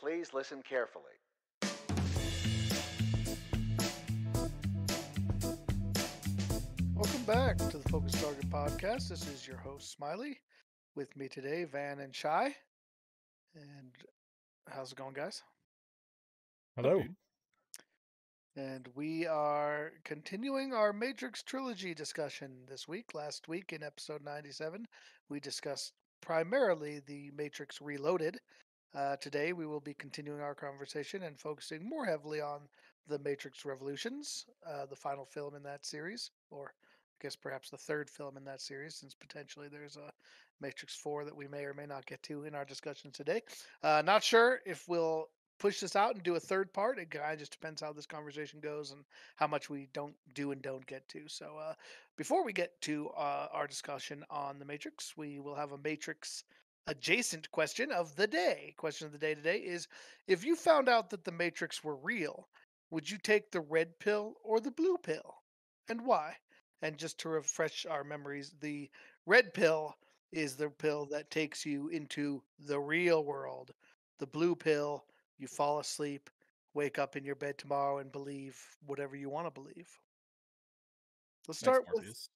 Please listen carefully. Welcome back to the Focus Target Podcast. This is your host, Smiley. With me today, Van and Shy. And how's it going, guys? Hello. And we are continuing our Matrix Trilogy discussion this week. Last week in episode 97, we discussed primarily the Matrix Reloaded. Today, we will be continuing our conversation and focusing more heavily on the Matrix Revolutions, the final film in that series, or I guess perhaps the third film in that series, since potentially there's a Matrix 4 that we may or may not get to in our discussion today. Not sure if we'll push this out and do a third part. It kind of just depends how this conversation goes and how much we don't do and don't get to. So before we get to our discussion on the Matrix, we will have a Matrix adjacent question of the day. Question of the day today is, if you found out that the Matrix were real, would you take the red pill or the blue pill, and why? And just to refresh our memories, the red pill is the pill that takes you into the real world. The blue pill, you fall asleep, wake up in your bed tomorrow and believe whatever you want to believe. Let's start with,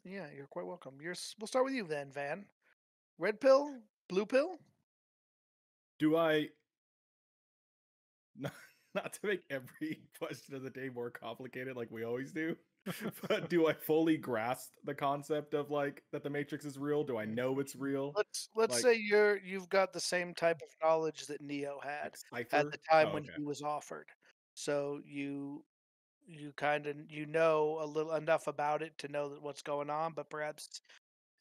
yeah, you're quite welcome. We'll start with you then, Van. Red pill, blue pill? Do I, not to make every question of the day more complicated like we always do, but do I fully grasp the concept of like that the Matrix is real? Do I know it's real? Let's say you've got the same type of knowledge that Neo had at the time when he was offered. So you kind of know a little enough about it to know that what's going on, but perhaps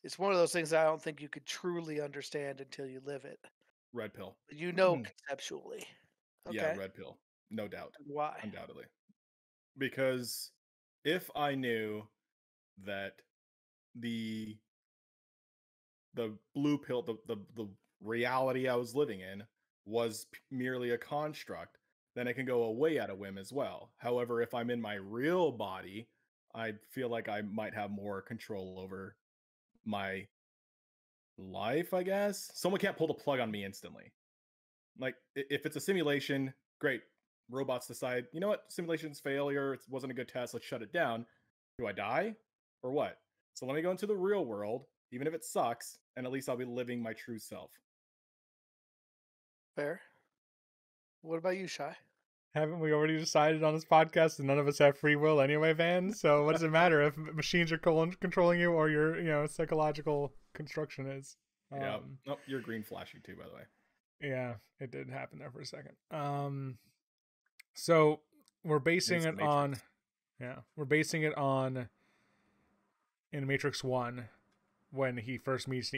it's one of those things that I don't think you could truly understand until you live it. Red pill. You know conceptually. Okay. Yeah, red pill. No doubt. Why? Undoubtedly. Because if I knew that the blue pill, the reality I was living in was merely a construct, then it can go away at a whim as well. However, if I'm in my real body, I feel like I might have more control over my life, I guess. Someone can't pull the plug on me instantly. Like, if it's a simulation, great. Robots decide, you know what, simulation's failure, it wasn't a good test, let's shut it down. Do I die? Or what? So let me go into the real world, even if it sucks, and at least I'll be living my true self. Fair. What about you, Shy? Haven't we already decided on this podcast that none of us have free will anyway, Van? So what does it matter if machines are controlling you or your psychological construction is? Yeah. Oh, you're green flashing too, by the way. Yeah, it did happen there for a second. So we're basing it on, in Matrix 1 when he first meets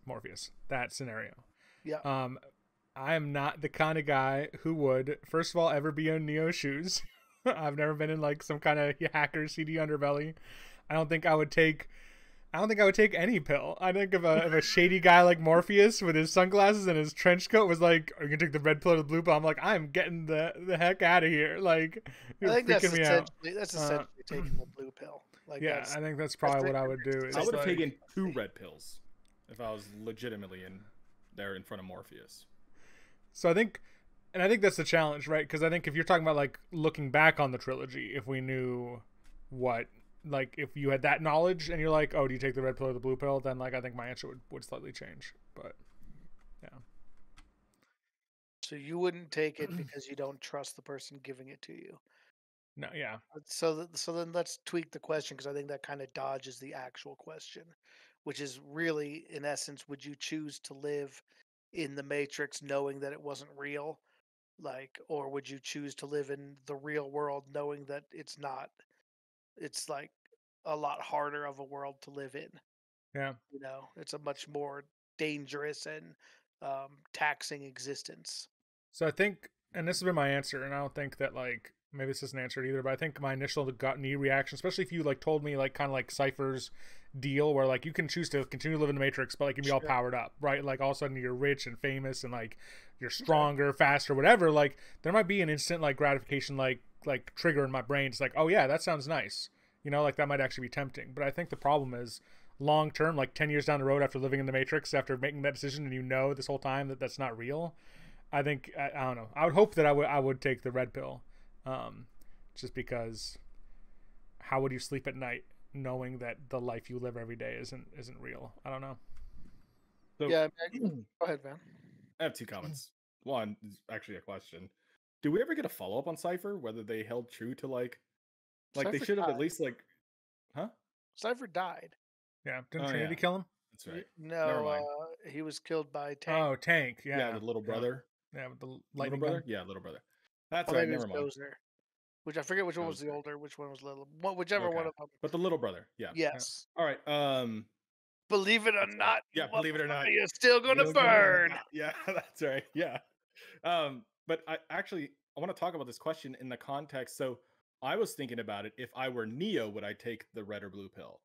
Morpheus, that scenario. Yeah. I am not the kind of guy who would, first of all, ever be in Neo's shoes. I've never been in like some kind of hacker CD underbelly. I don't think I would take any pill. I think if a shady guy like Morpheus with his sunglasses and his trench coat was like, "Are you gonna take the red pill or the blue pill?" I'm like, I'm getting the heck out of here. Like, I think that's essentially taking the blue pill. Like, yeah, I think that's probably what I would do. I would have taken 2 red pills if I was legitimately in front of Morpheus. So I think that's the challenge, right? Because I think if you're talking about like looking back on the trilogy, if we knew what, like if you had that knowledge and you're like, oh, do you take the red pill or the blue pill? Then like I think my answer would slightly change. But yeah. So you wouldn't take it because you don't trust the person giving it to you. No, yeah. So then let's tweak the question, because I think that kind of dodges the actual question, which is really, in essence, would you choose to live in the Matrix knowing that it wasn't real, like, or would you choose to live in the real world knowing that it's not? It's like a lot harder of a world to live in. Yeah. It's a much more dangerous and taxing existence. So I think, and this has been my answer, and I don't think that like maybe this isn't answered either, but I think my initial gut knee reaction, especially if you like told me like kind of like Cypher's deal where like you can choose to continue to live in the Matrix, but like you can be all powered up, right? Like all of a sudden you're rich and famous and like you're stronger, faster, whatever. Like there might be an instant like gratification, like trigger in my brain. It's like, oh yeah, that sounds nice. Like that might actually be tempting. But I think the problem is long term, like 10 years down the road after living in the Matrix, after making that decision, and this whole time that that's not real. I think I don't know. I would hope that I would take the red pill, um, just because how would you sleep at night knowing that the life you live every day isn't real? I don't know. So Yeah, go ahead, man. I have two comments. One is actually a question. Do we ever get a follow up on Cipher? Whether they held true to like they Cypher should have at died. least huh? Cypher died. Yeah, didn't Oh Trinity yeah, kill him? that's right. Never No, mind. he was killed by Tank. Oh, Tank. Yeah, the Yeah, little yeah, brother. yeah, with the Little lightning brother? gun. Yeah, little brother. That's Oh, right. maybe it was Never mind. Dozer. Which I forget which one was the Dozer. older, which one was little. Whichever one Okay, of them. but the little brother. Yeah. Yeah. Yes. All right. Believe it or That's right. not, you Yeah, believe it or not, motherfucker, you're still gonna you're burn. yeah, that's right. Yeah. But I want to talk about this question in the context. So I was thinking about it. If I were Neo, would I take the red or blue pill?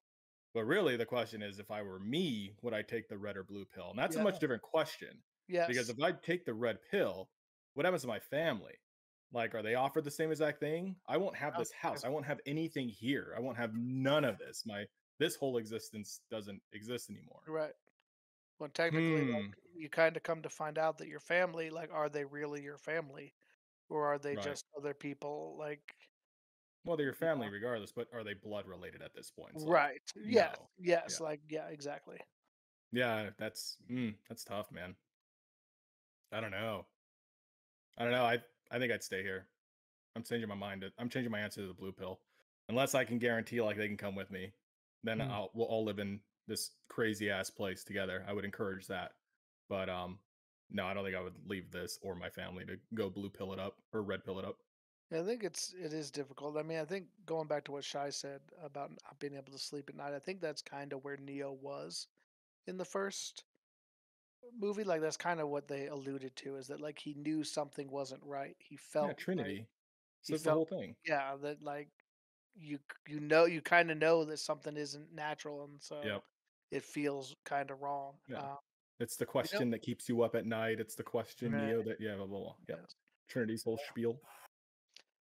But really, the question is, if I were me, would I take the red or blue pill? And that's a Yeah. much different question because Yes. if I take the red pill, what happens to my family? Like, are they offered the same exact thing? I won't have Oh, this house. I won't have anything here. I won't have none of this. This whole existence doesn't exist anymore. right. Well, technically, like Hmm. you kind of come to find out that your family, like, are they really your family, or are they Right. just other people? Like, Well, they're your you family know. regardless, but are they blood related at this point? It's like, Right. Yes. no. Yes. Yeah. Like, yeah. Exactly. Yeah, that's tough, man. I don't know. I don't know. I think I'd stay here. I'm changing my mind. I'm changing my answer to the blue pill. Unless I can guarantee like they can come with me, then Hmm. we'll all live in this crazy ass place together. I would encourage that. But no, I don't think I would leave this or my family to go blue pill it up or red pill it up. I think it is difficult. I mean, I think going back to what Shai said about not being able to sleep at night, I think that's kind of where Neo was in the first movie. Like that's kind of what they alluded to is that like he knew something wasn't right. He Yeah, felt like Trinity he says the felt whole thing. yeah that like you kind of know that something isn't natural, and so Yep. it feels kind of wrong. Yeah. It's the You know, question that keeps you up at night. It's the question, yeah, Neo, that yeah, blah blah blah. Yep. yes. Trinity's whole spiel.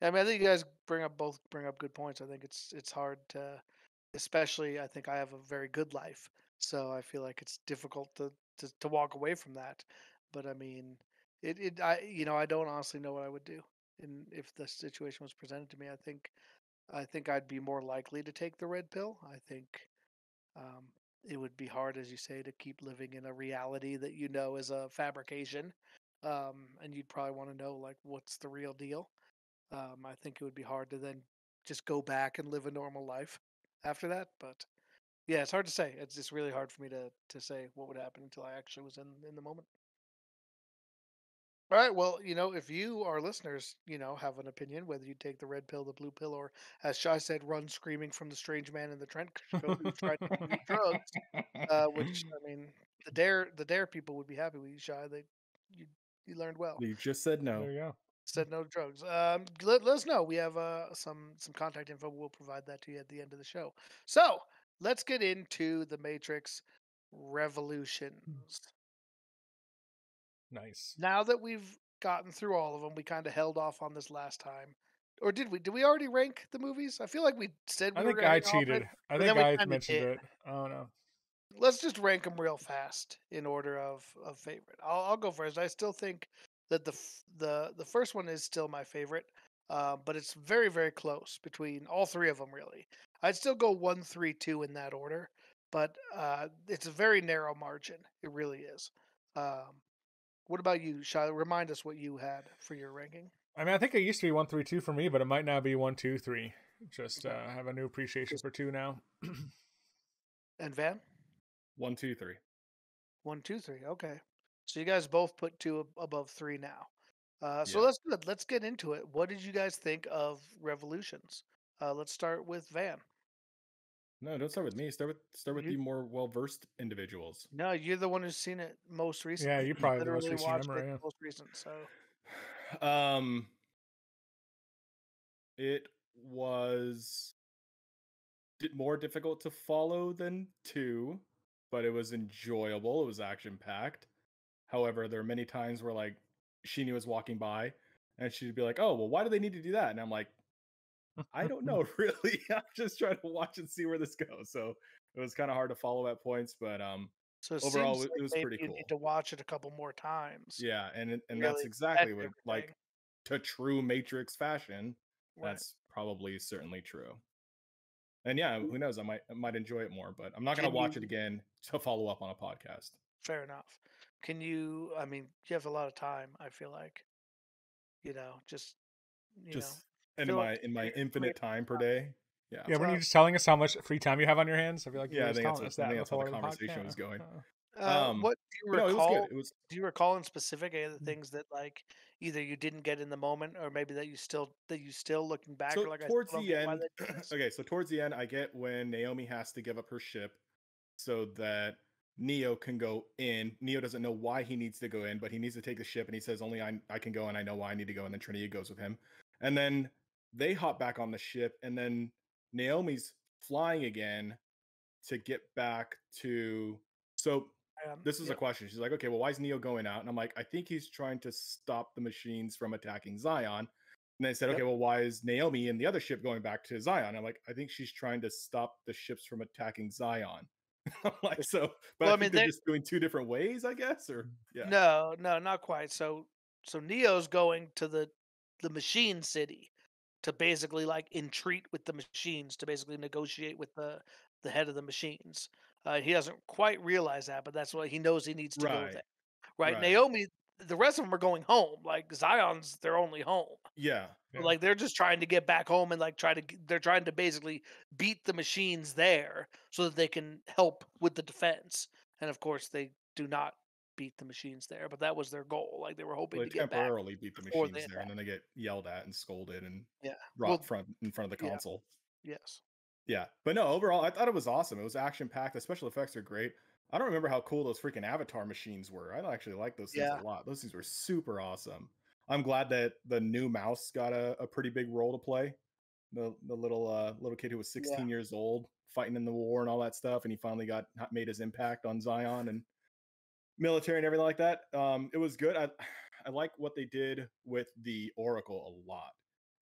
I mean, I think you guys bring up good points. I think it's hard to, especially I think I have a very good life, so I feel like it's difficult to walk away from that. But I mean, it I I don't honestly know what I would do, and if the situation was presented to me, I think I'd be more likely to take the red pill. I think um, it would be hard, as you say, to keep living in a reality that you know is a fabrication, and you'd probably want to know like what's the real deal. I think it would be hard to then just go back and live a normal life after that. But yeah, it's hard to say. It's just really hard for me to say what would happen until I actually was in the moment. All right. Well, if you, our listeners, have an opinion whether you take the red pill, the blue pill, or as Shai said, run screaming from the strange man in the trench coat who's trying to give you drugs. Which I mean, the dare people would be happy with you, Shai. You you learned well. You just said There no. Mm. you go. Said no to drugs. Let us know. We have some contact info. We'll provide that to you at the end of the show. So let's get into the Matrix Revolutions. Nice. Now that we've gotten through all of them, we kind of held off on this last time. Or did we? Did we already rank the movies? I feel like we said I we were think going to I hang off it, cheated. I but think then we I kind of mentioned did. it. I don't know. Let's just rank them real fast in order of favorite. I'll go first. I still think that the first one is still my favorite, but it's very very close between all three of them. Really, I'd still go 1, 3, 2 in that order, but it's a very narrow margin. It really is. Um, what about you, Shai? Remind us what you had for your ranking. I mean, I think it used to be 1, 3, 2 for me, but it might now be 1, 2, 3. Just Okay. have a new appreciation Just for two now. and Van 1, 2, 3. 1, 2, 3. Okay, so you guys both put two above three now. So Yeah. let's good. Let's get into it. What did you guys think of Revolutions? Let's start with Van. No, don't start with me. Start with You the more well versed individuals. no, you're the one who's seen it most Yeah, recently. you You probably have the most literally recent watched it memory. Yeah. most recent. So um, it was more difficult to follow than two, but it was enjoyable. It was action packed. However, there are many times where like Sheenie was walking by and she'd be like, "Oh, well, why do they need to do that?" And I'm like, "I don't know, really. I'm just trying to watch and see where this goes." So it was kind of hard to follow at points, but So it overall, seems like it was maybe pretty you need cool. to watch it a couple more times Yeah, to and that's really catch exactly what, like, everything. to true Matrix fashion, Right. that's probably certainly true. And yeah, who knows? I might enjoy it more, but I'm not gonna Can watch it you again to follow up on a podcast. Fair enough. Can you I mean, you have a lot of time, I feel like, just, you know, Just in fill up my free infinite time per up day. Yeah. Yeah, weren't you time. just telling us how much free time you have on your hands? I feel like you were Yeah, just telling us I that think that's how the before the conversation was podcast. going. Um, What do you but no, it was good. recall? It was Do you recall in specific any of the things that like either you didn't get in the moment or maybe that you still looking back so are like I towards still don't the get why end. they did this? Okay, so towards the end, I get when Naomi has to give up her ship so that Neo can go in. Neo doesn't know why he needs to go in, but he needs to take the ship, and he says, "Only I can go, and I know why I need to go." And then Trinity goes with him, and then they hop back on the ship, and then Naomi's flying again to get back to. So this is a Yep. question. She's like, "Okay, well, why is Neo going out?" And I'm like, "I think he's trying to stop the machines from attacking Zion." And they said, Yep. "Okay, well, why is Naomi and the other ship going back to Zion?" I'm like, "I think she's trying to stop the ships from attacking Zion." I'm like, so, but I Well, I think mean, they're just doing two different ways, I guess, or yeah, no, no, not quite. So Neo's going to the machine city to basically like entreat with the machines to basically negotiate with the head of the machines. He doesn't quite realize that, but that's what he knows he needs to go right, there. Right? right, Naomi, the rest of them are going home. Like Zion's their only home. yeah. Yeah. Like they're just trying to get back home and like they're trying to basically beat the machines there so that they can help with the defense. And of course they do not beat the machines there, but that was their goal. Like they were Well, hoping they to get back temporarily beat the before they machines there, and attack. then they get yelled at and scolded and Yeah. brought Well, front in front of the yeah, console. yes. Yeah, but no, overall, I thought it was awesome. It was action packed. The special effects are great. I don't remember how cool those freaking Avatar machines were. I actually like those things a Yeah. lot. Those things were super awesome. I'm glad that the new mouse got a pretty big role to play. The little kid who was Yeah. 16 years old fighting in the war and all that stuff, and he finally got made his impact on Zion and military and everything like that. It was good. I like what they did with the Oracle a lot,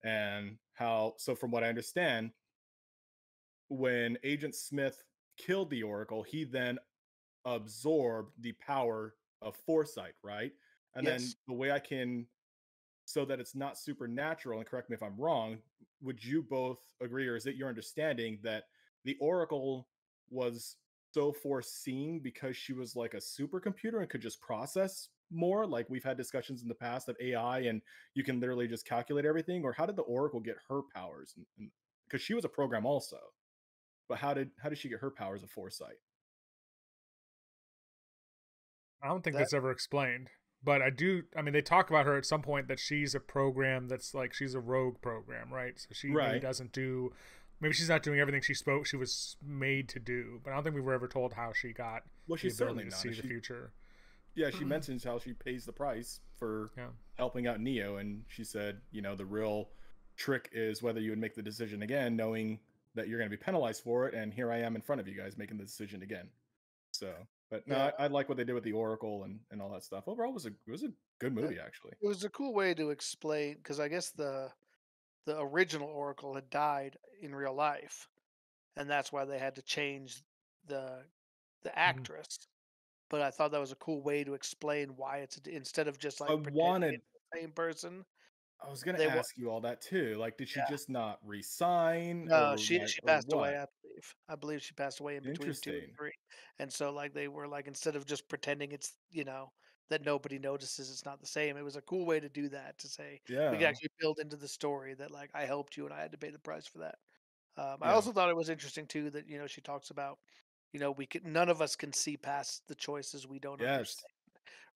and how. So from what I understand, when Agent Smith killed the Oracle, he then absorbed the power of foresight, right? And then Yes. the way I can, so that it's not supernatural, and correct me if I'm wrong, would you both agree, or is it your understanding that the Oracle was so foreseen because she was like a supercomputer and could just process more? Like we've had discussions in the past of AI and you can literally just calculate everything, or how did the Oracle get her powers? And because she was a program also, but how did she get her powers of foresight? I don't think That that's ever explained. But I do. I mean, they talk about her at some point that she's a program that's like she's a rogue program, right? So she maybe Right. doesn't do. Maybe she's not doing everything she was made to do. But I don't think we were ever told how she got Well, the she's ability certainly to not. see And the future. she mentions how she pays the price for Yeah. helping out Neo, and she said, the real trick is whether you would make the decision again, knowing that you're going to be penalized for it. And here I am in front of you guys making the decision again. So, but no, yeah. I like what they did with the Oracle and all that stuff. Overall, it was a good That movie actually. it was a cool way to explain because I guess the original Oracle had died in real life, and that's why they had to change the the Mhm. actress. But I thought that was a cool way to explain why instead of just I like pretending wanted it's the same person. I was gonna They were ask you all that too. Like, did she Yeah. just not resign, No, or she or passed away, what? I believe. I believe she passed away in between 2 and Interesting. 3. And so, like, they were like, instead of just pretending it's, that nobody notices it's not the same, it was a cool way to do that, to say, we could Yeah, actually build into the story that, like, I helped you and I had to pay the price for that. I yeah, also thought it was interesting too that, she talks about, we could none of us can see past the choices we don't yes. understand,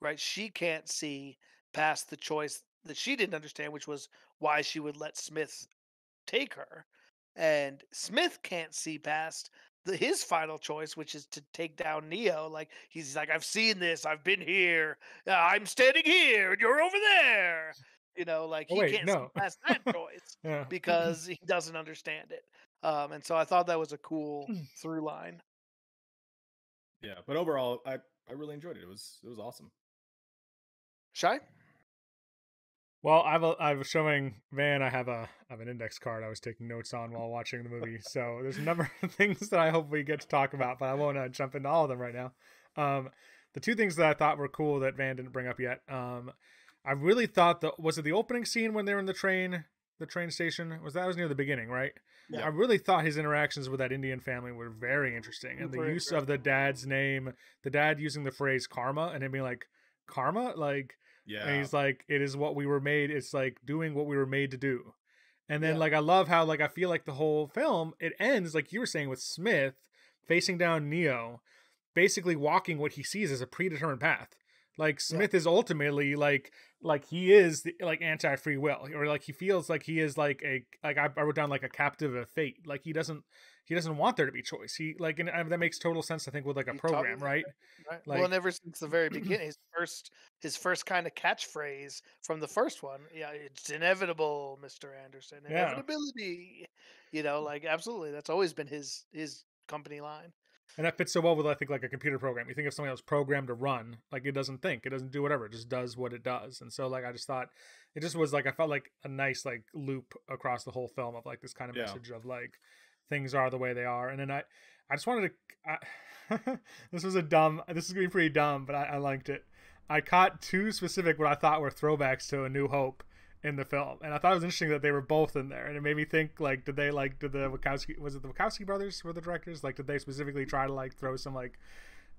right? She can't see past the choice that she didn't understand, which was why she would let Smith take her. And Smith can't see past his final choice, which is to take down Neo. Like he's like, I've seen this, I've been here, I'm standing here, and you're over there. Like Oh he wait, can't see no. past that choice Yeah. because he doesn't understand it. And so I thought that was a cool through line. Yeah, but overall, I really enjoyed it. It was awesome. Shy? Well, I was showing Van. I have an index card I was taking notes on while watching the movie. So there's a number of things that I hope we get to talk about, but I won't jump into all of them right now. Um, the two things that I thought were cool that Van didn't bring up yet. I really thought was it the opening scene when they were in the train station? Was near the beginning, right? Yeah, I Yep. really thought his interactions with that Indian family were very interesting, and the super use of the interesting. dad's name, the dad using the phrase "karma," and him being like, "Karma," like, and Yeah. he's like, "It is what we were made. It's like doing what we were made to do." And then Yeah, like I love how like I feel like the whole film it ends like you were saying with Smith facing down Neo basically walking what he sees as a predetermined path. Like yeah. Smith is ultimately like he is like anti free will, or like he feels like he is like a like I wrote down like a captive of fate. Like he doesn't want there to be choice. He like and that makes total sense. I think with like a He taught program, right? right. Well, and Like ever since the very beginning, his first kind of catchphrase from the first one, yeah, it's inevitable, Mr. Anderson, yeah, inevitability. Like absolutely, that's always been his company line. and that fits so well with I think like a computer program. You think of something that's programmed to run, like it doesn't think, it doesn't do whatever, it just does what it does. And so like I just thought it just was like I felt like a nice like loop across the whole film of like this kind of Yeah. message of like things are the way they are. And then I just wanted to this is gonna be pretty dumb, but I liked it. I caught two specific what I thought were throwbacks to A New Hope in the film, and I thought it was interesting that they were both in there, and it made me think like, did the Wachowski was it the Wachowski brothers were the directors? Like, did they specifically try to like throw some like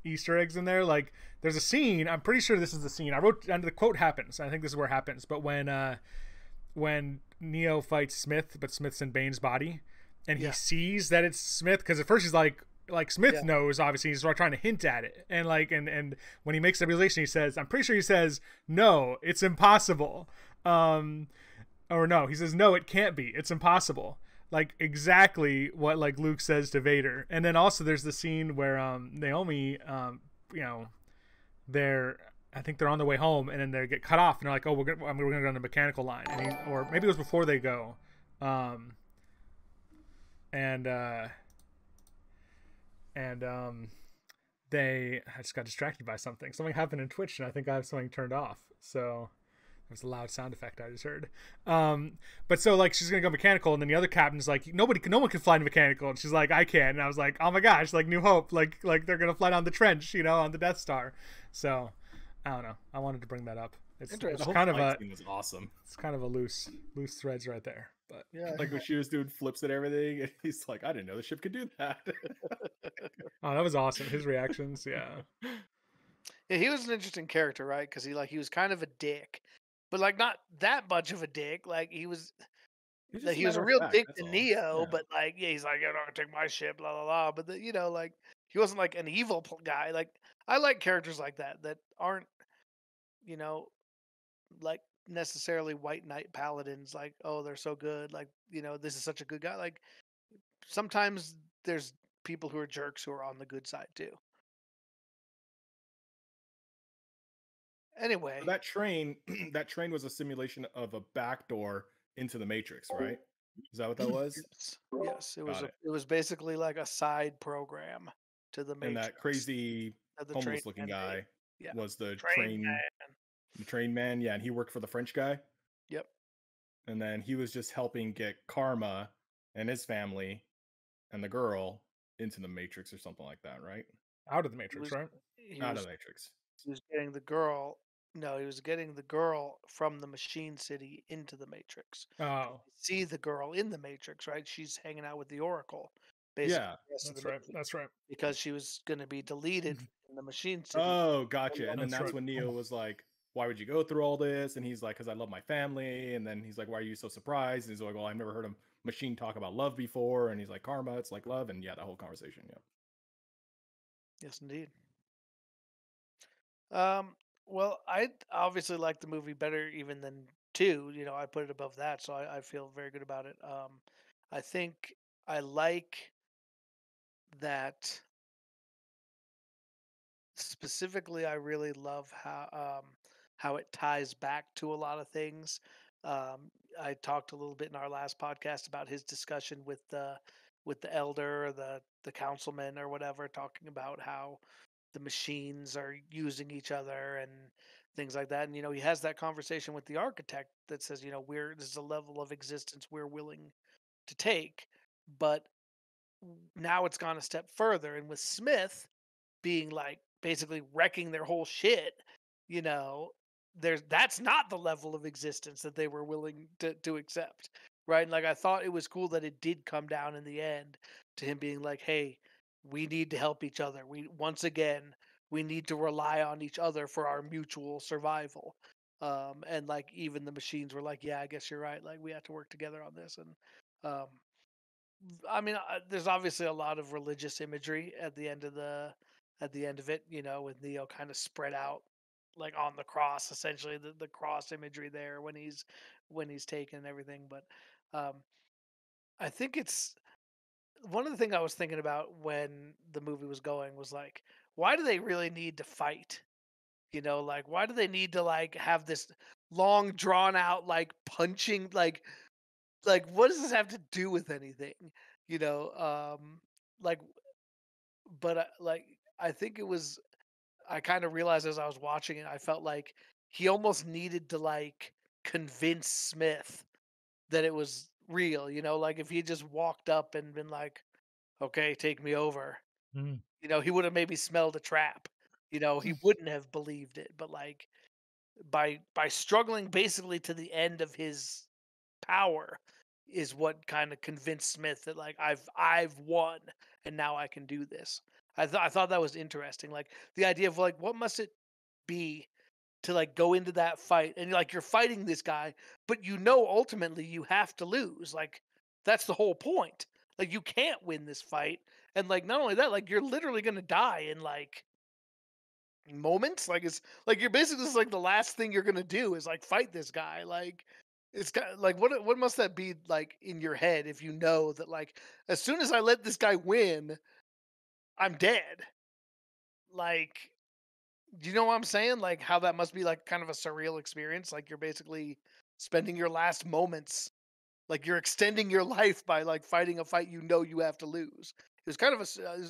Easter eggs in there? Like, there's a scene. I'm pretty sure this is the scene I wrote, and the quote happens. I think this is where it happens. But when Neo fights Smith, but Smith's in Bane's body, and he Yeah, sees that it's Smith, because at first he's like Smith yeah, knows, obviously he's trying to hint at it, and like and when he makes the realization, he says, I'm pretty sure he says, no, it's impossible. um or no, he says, no, it can't be, it's impossible, like exactly what like Luke says to Vader. And then also there's the scene where Naomi, you know, they're I think they're on the way home, and then they get cut off, and they're like, oh, we're gonna go on the mechanical line, and or maybe it was before they go, um and and they I just got distracted by something happened in Twitch, and I think I have something turned off, so there's a loud sound effect I just heard. But so like she's gonna go mechanical, and then the other captain's like, no one can fly mechanical, and she's like, I can. And I was like, oh my gosh, like New Hope, like they're gonna fly down the trench, on the Death Star. So I don't know. I wanted to bring that up. The It's interesting. whole kind of fight a scene was awesome. it's kind of a loose threads right there. But Yeah, Like when she was doing flips and everything, and he's like, I didn't know the ship could do that. oh, that was awesome. His reactions, yeah. yeah, he was an interesting character, right? Because he was kind of a dick, but like not that much of a dick. He's Like just a he was a matter of real fact, dick that's to all. Neo, Yeah. but like yeah, he's like, you're not gonna take my ship, blah blah blah. But like he wasn't like an evil guy. Like I like characters like that aren't you know like necessarily white knight paladins. Like oh they're so good. Like this is such a good guy. Like sometimes there's people who are jerks who are on the good side too. So Anyway, that train, that train was a simulation of a backdoor into the Matrix, right? Is that what that was? yes, Got it. it was basically like a side program to the And that Matrix crazy that the train homeless looking man made. guy Yeah, was train man. the train man. Yeah, and he worked for the French guy. Yep. And then he was just helping get Karma and his family and the girl into the Matrix or something like that, right? Out of the He Matrix, was right? he Out of was the Matrix. he was getting the girl. No, he was getting the girl from the machine city into the Matrix. 'Cause Oh, you see the girl in the Matrix, right? She's hanging out with the Oracle, basically Yeah. the rest of the that's right. movie, That's right. because she was going to be deleted in the machine city. Oh, gotcha. And then That's that's right. when Neo was like, why would you go through all this? And he's like, because I love my family. And then he's like, why are you so surprised? And he's like, well, I've never heard a machine talk about love before. And he's like, karma, it's like love. And yeah, that whole conversation. Yeah. Yes, indeed. Um, well, I obviously like the movie better even than two. I put it above that, so I feel very good about it. I think I like that specifically. I really love how it ties back to a lot of things. I talked a little bit in our last podcast about his discussion with the elder, or the councilman, or whatever, talking about how the machines are using each other and things like that. And he has that conversation with the architect that says, we're this is a level of existence we're willing to take, but now it's gone a step further. And with Smith being like basically wrecking their whole shit, you know, that's not the level of existence that they were willing to accept, right? And like I thought it was cool that it did come down in the end to him being like, "Hey, we need to help each other. We once again we need to rely on each other for our mutual survival." And like even the machines were like, "Yeah, I guess you're right. Like we have to work together on this." And um, I mean, there's obviously a lot of religious imagery at the end of it. You know, with Neo kind of spread out like on the cross, essentially the cross imagery there when he's taken and everything. But um, I think it's one of the things I was thinking about when the movie was going was like, why do they really need to fight? You know, like why do they need to like have this long drawn out like punching like what does this have to do with anything? You know, like but like I think it was I kind of realized as I was watching it, I felt like he almost needed to like convince Smith that it was real, you know, like if he just walked up and been like, "Okay, take me over." Mm. You know, he would have maybe smelled a trap. You know, he wouldn't have believed it, but like by struggling basically to the end of his power is what kind of convinced Smith that like I've won and now I can do this. I thought that was interesting. Like the idea of like what must it be to like go into that fight and like you're fighting this guy, but you know ultimately you have to lose. Like that's the whole point. Like you can't win this fight, and like not only that, like you're literally gonna die in like moments. Like it's like you're basically just like the last thing you're gonna do is like fight this guy. Like it's kind of like what must that be like in your head if you know that like as soon as I let this guy win, I'm dead. Like do you know what I'm saying? Like how that must be like kind of a surreal experience. Like you're basically spending your last moments, like you're extending your life by like fighting a fight you know you have to lose. It was kind of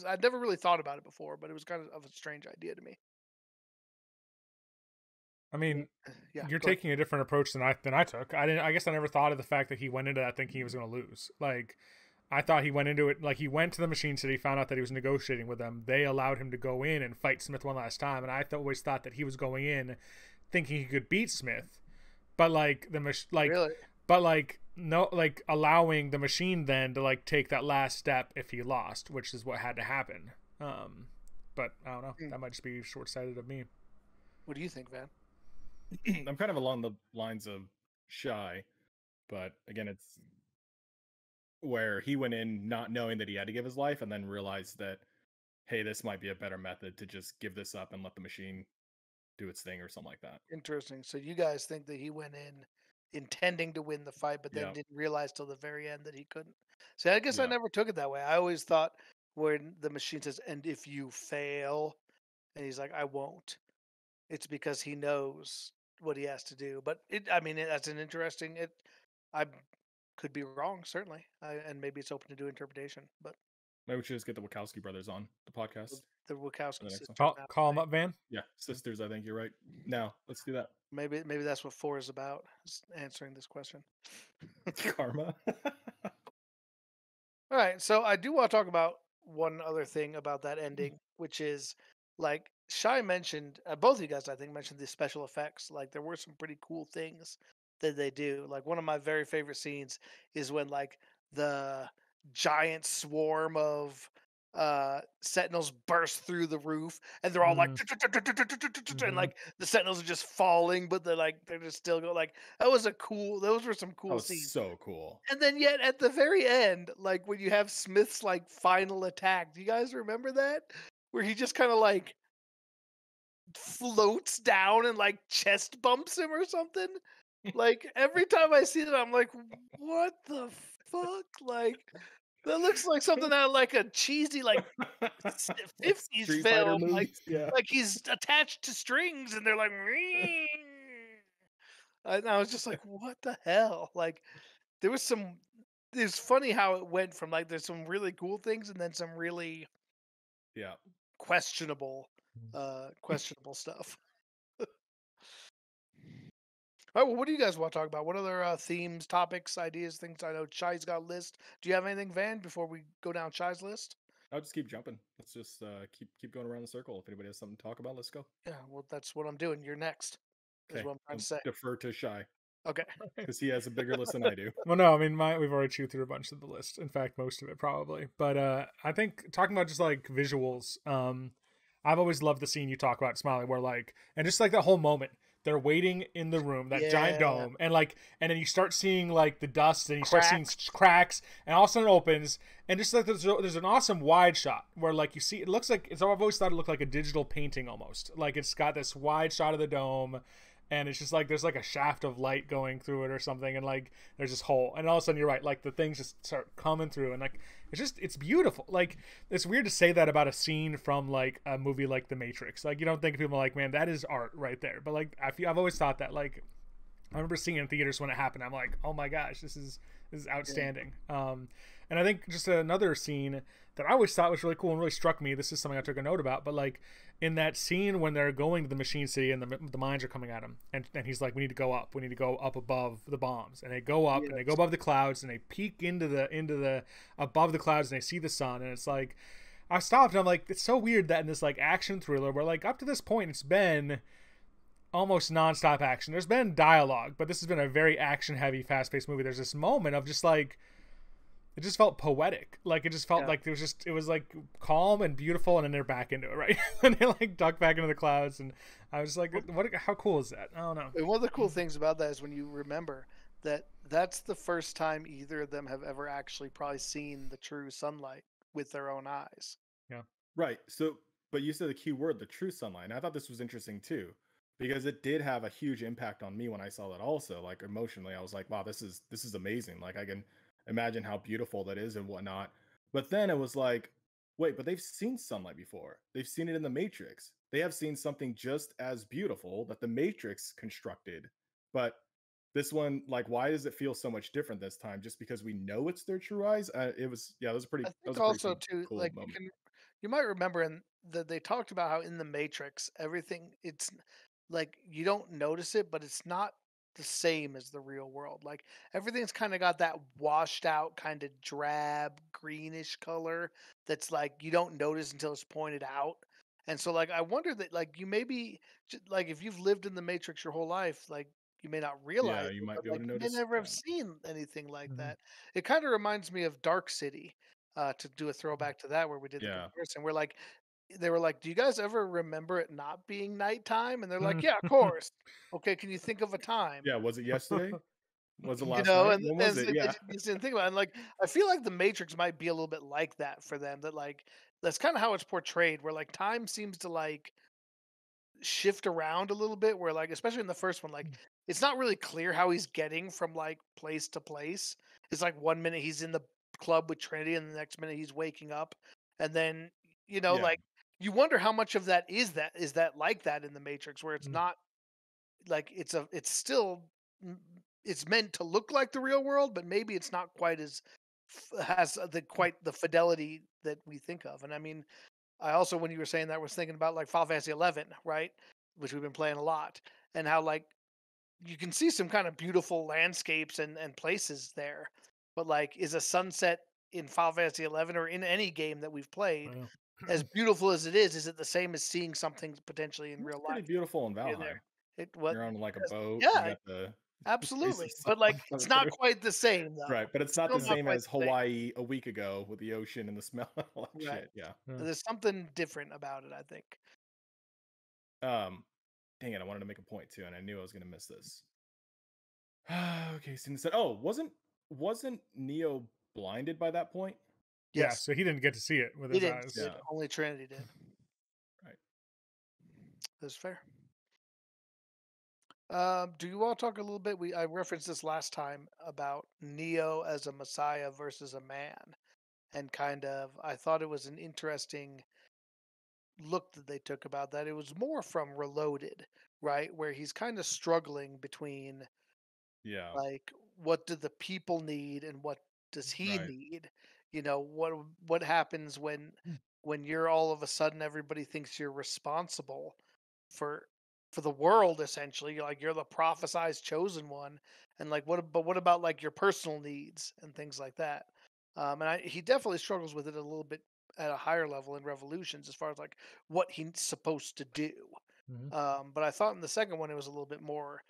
I'd never really thought about it before, but it was kind of a strange idea to me. I Yeah, mean, yeah. you're Go ahead. taking a different approach than I took. I didn't. I guess I never thought of the fact that he went into that thinking he was going to lose. Like, I thought he went into it like he went to the Machine City, found out that he was negotiating with them. They allowed him to go in and fight Smith one last time, and always thought that he was going in thinking he could beat Smith. But like Really but like no, like allowing the machine then to like take that last step if he lost, which is what had to happen. Um, but I don't know. Hmm. That might just be short sighted of me. What do you think, Van? I'm kind of along the lines of Shy, but again, it's where he went in not knowing that he had to give his life and then realized that, hey, this might be a better method to just give this up and let the machine do its thing or something like that. Interesting. So you guys think that he went in intending to win the fight, but then Yeah. didn't realize till the very end that he couldn't. See, I guess I Yeah. never took it that way. I always thought when the machine says, "And if you fail," and he's like, "I won't," it's because he knows what he has to do. But I mean, that's an interesting. I could be wrong, certainly, and maybe it's open to do interpretation. But Maybe we should just get the Wachowski brothers on the podcast the for Wachowski the next one. sisters now, Call him up, Van. Yeah, sisters, I think you're right. Now, let's do that. maybe that's what four is about, is answering this question. Karma. All right, so I do want to talk about one other thing about that ending, which is like Shy mentioned, both of you guys I think mentioned the special effects. Like there were some pretty cool things that they do. Like one of my very favorite scenes is when like the giant swarm of sentinels burst through the roof and they're all like Mm, and mm-hmm. like the sentinels are just falling but they're just still going like that was a cool those were some That cool was scenes. so cool. And then yet at the very end, like when you have Smith's like final attack, do you guys remember that? Where he just kind of like floats down and like chest bumps him or something? Like every time I see that, I'm like, what the fuck? Like that looks like something out of like a cheesy like Like 50s Street Fighter film. movies. Yeah. Like he's attached to strings and they're like, "Ring." And I was just like, what the hell? Like there was some it's funny how it went from like there's some really cool things and then some really Yeah. questionable questionable stuff. All right, well, what do you guys want to talk about? What other themes, topics, ideas, things? I know Chai's got a list. Do you have anything, Van, before we go down Chai's list? I'll just keep jumping. Let's just keep going around the circle. If anybody has something to talk about, let's go. Yeah, well, that's what I'm doing. You're next, is Okay, what I'm trying I'll to say. defer to Shy Okay. because he has a bigger list than I do. Well, no, I mean, we've already chewed through a bunch of the list. In fact, most of it probably. But I think talking about just like visuals, I've always loved the scene you talk about, Smiley, where like, and just like that whole moment, they're waiting in the room, that giant Yeah. dome, and like, and then you start seeing like the dust, and you start seeing Cracks. cracks, and all of a sudden it opens, and just like there's an awesome wide shot where like you see, it looks like it's. I've always thought it looked like a digital painting almost. Like it's got this wide shot of the dome, and it's just like there's like a shaft of light going through it or something, and like there's this hole, and all of a sudden you're right, like the things just start coming through, and like it's beautiful. Like it's weird to say that about a scene from like a movie like The Matrix. Like you don't think people are like, man, that is art right there. But like I've always thought that. Like I remember seeing it in theaters when it happened. I'm like, oh my gosh, this is Yeah. outstanding. And I think just another scene that I always thought was really cool and really struck me. This is something I took a note about, but like in that scene when they're going to the machine city and the mines are coming at him, and he's like, we need to go up. We need to go up above the bombs. And they go up and they go Yes. above the clouds and they peek into the above the clouds and they see the sun, and it's like I stopped and I'm like, it's so weird that in this like action thriller where like up to this point it's been almost nonstop action. There's been dialogue, but this has been a very action heavy, fast paced movie. There's this moment of just like it just felt poetic. Like it just felt Yeah. like it was like calm and beautiful, and then they're back into it, right? And they like duck back into the clouds, and I was like, what? How cool is that? I don't know. And one of the cool things about that is when you remember that that's the first time either of them have ever actually probably seen the true sunlight with their own eyes. Yeah. Right. So, but you said the key word, the true sunlight. And I thought this was interesting too, because it did have a huge impact on me when I saw that. Also, like emotionally, I was like, "Wow, this is amazing!" Like I can imagine how beautiful that is and whatnot. But then it was like, wait, but they've seen sunlight before. They've seen it in the Matrix. They have seen something just as beautiful that the Matrix constructed. But this one, like, why does it feel so much different this time? Just because we know it's their true eyes? It was, yeah, I that think was a also pretty too, cool like moment. you might remember in that they talked about how in the Matrix everything like you don't notice it, but it's not the same as the real world. Like everything's kind of got that washed out kind of drab greenish color that's like you don't notice until it's pointed out. And so like I wonder that like you maybe like if you've lived in the Matrix your whole life, like you may not realize Yeah, you it, might but be able like to you may notice never have that. seen anything like Mm-hmm. that. It kind of reminds me of Dark City, to do a throwback to that where we did the Yeah. comparison. We're like, they were like, "Do you guys ever remember it not being nighttime?" And they're like, "Yeah, of Mm-hmm. course." Okay, can you think of a time? Yeah, was it yesterday? Was it You last know, night? and When was and it? so they Yeah. just didn't think about it. And like, I feel like the Matrix might be a little bit like that for them. That like that's kind of how it's portrayed, where like time seems to like shift around a little bit. Where like, especially in the first one, like it's not really clear how he's getting from like place to place. It's like one minute he's in the club with Trinity, and the next minute he's waking up, and then Yeah. like you wonder how much of that is that like that in the Matrix, where it's not like it's still m- it's meant to look like the real world, but maybe it's not quite as has the quite the fidelity that we think of. And I mean, I also when you were saying that was thinking about like Final Fantasy 11, right? Which we've been playing a lot, and how like you can see some kind of beautiful landscapes and places there. But like, is a sunset in Final Fantasy 11 or in any game that we've played Well, as beautiful as it is it the same as seeing something potentially in It's real pretty life beautiful in in there? Valheim. It what? You're on like a Yes, boat, you yeah, got the rays absolutely. of sun But like, it's coming not through. quite the same though. Right, but it's It's not still the not same quite as the same, Hawaii a week ago with the ocean and the smell and all that right? shit. Yeah. yeah. There's something different about it, I think. Um, dang it, I wanted to make a point too, and I knew I was gonna miss this. Okay, so said, oh, wasn't Neo blinded by that point? Yeah, Yes, so he didn't get to see it with he his didn't see eyes. it. Yeah. Only Trinity did. Right. That's fair. Do you all talk a little bit? I referenced this last time about Neo as a Messiah versus a man, and kind of I thought it was an interesting look that they took about that. It was more from Reloaded, right, where he's kind of struggling between Yeah. like what do the people need and what does he Right. need? What happens when you're all of a sudden everybody thinks you're responsible for the world essentially. You're the prophesized chosen one, and like what about like your personal needs and things like that. And he definitely struggles with it a little bit at a higher level in Revolutions as far as like what he's supposed to do. Mhm. But I thought in the second one it was a little bit more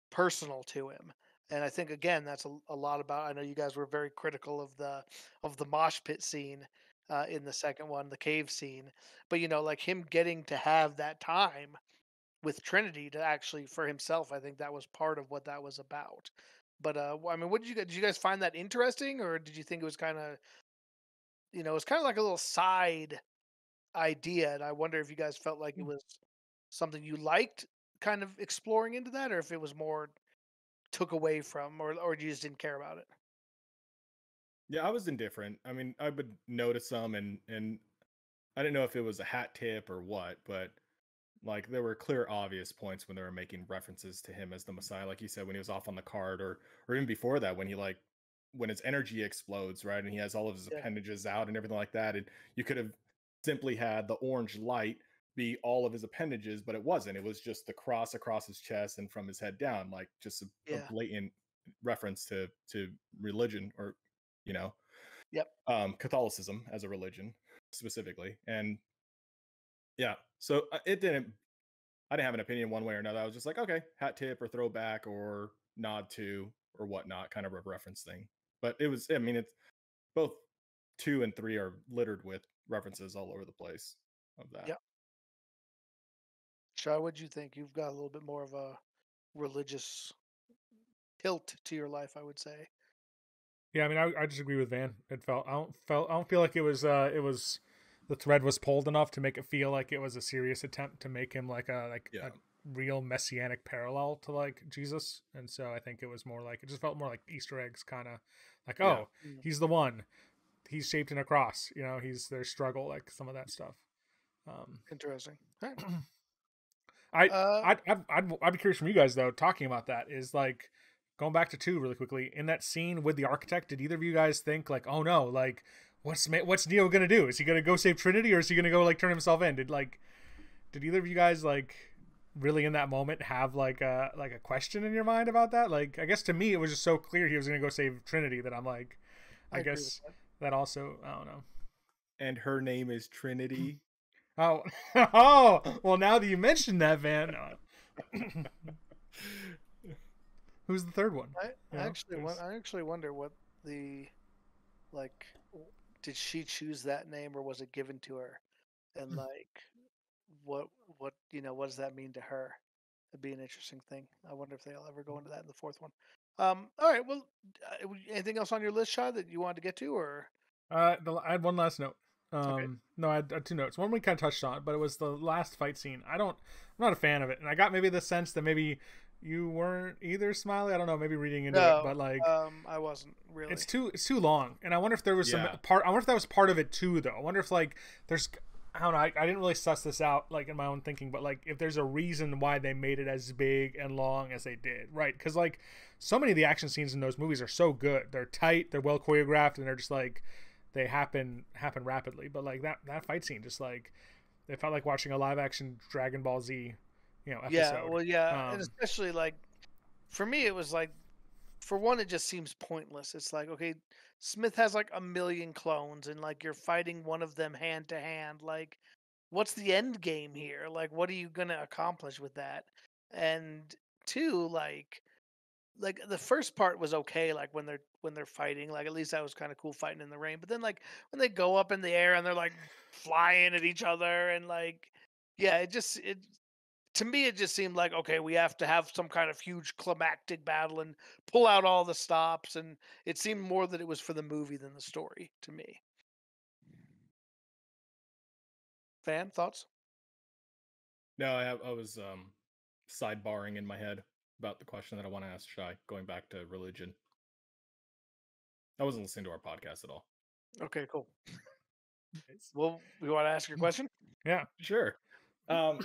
personal to him. And I think again that's a lot about. I know you guys were very critical of the mosh pit scene in the second one, the cave scene, but like him getting to have that time with Trinity to actually for himself. I think that was part of what that was about. But I mean, what did you guys find that interesting, or did you think it was kind of it's kind of like a little side idea? And I wonder if you guys felt like it was something you liked, kind of exploring into that, or if it was more took away from, or you just didn't care about it. Yeah, I was indifferent. I mean, I would notice some, and I didn't know if it was a hat tip or what, but like there were clear, obvious points when they were making references to him as the Messiah, like you said, when he was off on the cart, or even before that, when he like when his energy explodes, right, and he has all of his Yeah, appendages out and everything like that, and you could have simply had the orange light be all of his appendages, but it wasn't. It was just the cross across his chest and from his head down, like just a yeah, blatant reference to religion, or you know, yep, Catholicism as a religion specifically. And yeah, so it didn't. I didn't have an opinion one way or another. I was just like, okay, hat tip or throwback or nod to or whatnot, kind of a reference thing. But it was, I mean, it's both two and three are littered with references all over the place of that. yep. Shai, what'd you think? You've got a little bit more of a religious tilt to your life, I would say. Yeah, I mean, I just agree with Van. It felt I don't feel like it was the thread was pulled enough to make it feel like it was a serious attempt to make him like Yeah. a real messianic parallel to like Jesus. And so I think it was more like it just felt more like Easter eggs, kind of like, Yeah. oh, Mm, he's the one. He's shaped in a cross. He's their struggle, like some of that stuff. Um, interesting. Huh. I Uh, I'd be curious from you guys though. Talking about that is like going back to two really quickly in that scene with the architect. Did either of you guys think like, oh no, like what's Neo gonna do? Is he gonna go save Trinity or is he gonna go like turn himself in? Did either of you guys like really in that moment have like a question in your mind about that? Like I guess to me it was just so clear he was gonna go save Trinity that I'm like, I I agree with guess that. that also I don't know. And her name is Trinity. Oh, oh, well now that you mentioned that, Van. Who's the third one? There's I actually wonder what the like. Did she choose that name, or was it given to her? And like, what what does that mean to her? It'd be an interesting thing. I wonder if they'll ever go into that in the fourth one. All right. Well, anything else on your list, Shah, that you wanted to get to, or I had one last note. okay? No, I had two notes. One we kind of touched on, but it was the last fight scene. I'm not a fan of it, and I got maybe the sense that maybe you weren't either, Smiley. I don't know, maybe reading into it, No, but like I wasn't really. it's too long, and I wonder if there was some Yeah. part. I wonder if that was part of it too, though. I wonder if like there's. I don't know. I didn't really suss this out like in my own thinking, but like if there's a reason why they made it as big and long as they did, right? Because like so many of the action scenes in those movies are so good. They're tight, they're well choreographed, and they're just like they happen rapidly. But like that fight scene, just like it felt like watching a live action Dragon Ball Z, Yeah, episode. well, yeah, and Um, especially like for me, it was like for one, it just seems pointless. It's like, okay, Smith has like a million clones, and like you're fighting one of them hand to hand. Like, what's the end game here? Like, what are you gonna accomplish with that? And two, like the first part was okay, like when they're fighting, like at least that was kind of cool fighting in the rain. But then like when they go up in the air and they're like flying at each other and like yeah, it to me it just seemed like okay, we have to have some kind of huge climactic battle and pull out all the stops, and it seemed more that it was for the movie than the story to me. Fan thoughts? No, I was sidebarring in my head about the question that I want to ask Shy, going back to religion. I wasn't listening to our podcast at all. Okay, cool. Well, you want to ask your question? yeah, Sure. Um,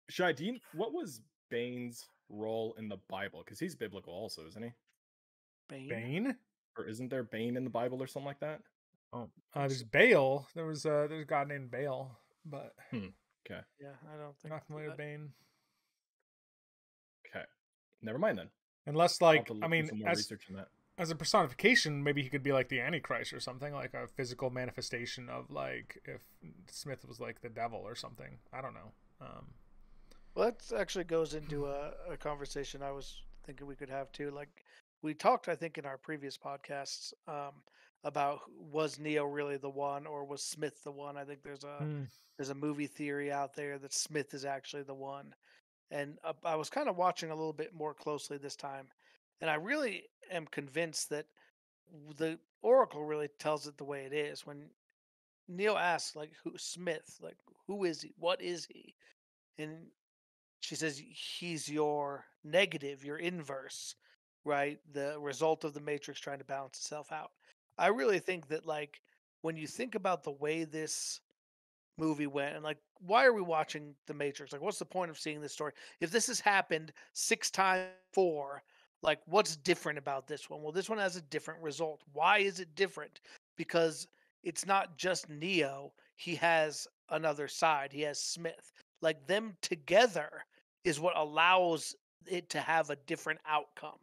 Shy, what was Bane's role in the Bible? Because he's biblical also, isn't he? Bane? Bane. Or isn't there Bane in the Bible or something like that? Oh, Think there's so. Bale. There's a god named Bale, but Hmm. Okay. Yeah, I don't I'm think not familiar with that. Bane. Okay. Never mind then. Unless I'll have like to I do mean, some more as research on that. as a personification, maybe he could be like the Antichrist or something, like a physical manifestation of like if Smith was like the devil or something. I don't know. Well, that actually goes into a conversation I was thinking we could have too. Like we talked, I think, in our previous podcasts about was Neo really the one or was Smith the one? I think Hmm. there's a movie theory out there that Smith is actually the one. And I was kind of watching a little bit more closely this time, and I really am convinced that the Oracle really tells it the way it is. When Neo asks, like, "Who Smith? Like, who is he? What is he?" and she says he's your negative, your inverse, right? The result of the matrix trying to balance itself out. I really think that like when you think about the way this movie went and like why are we watching the matrix, like what's the point of seeing this story if this has happened 6 times before, like what's different about this one? Well, this one has a different result. Why is it different? Because it's not just Neo, he has another side, he has Smith. Like them together is what allows it to have a different outcome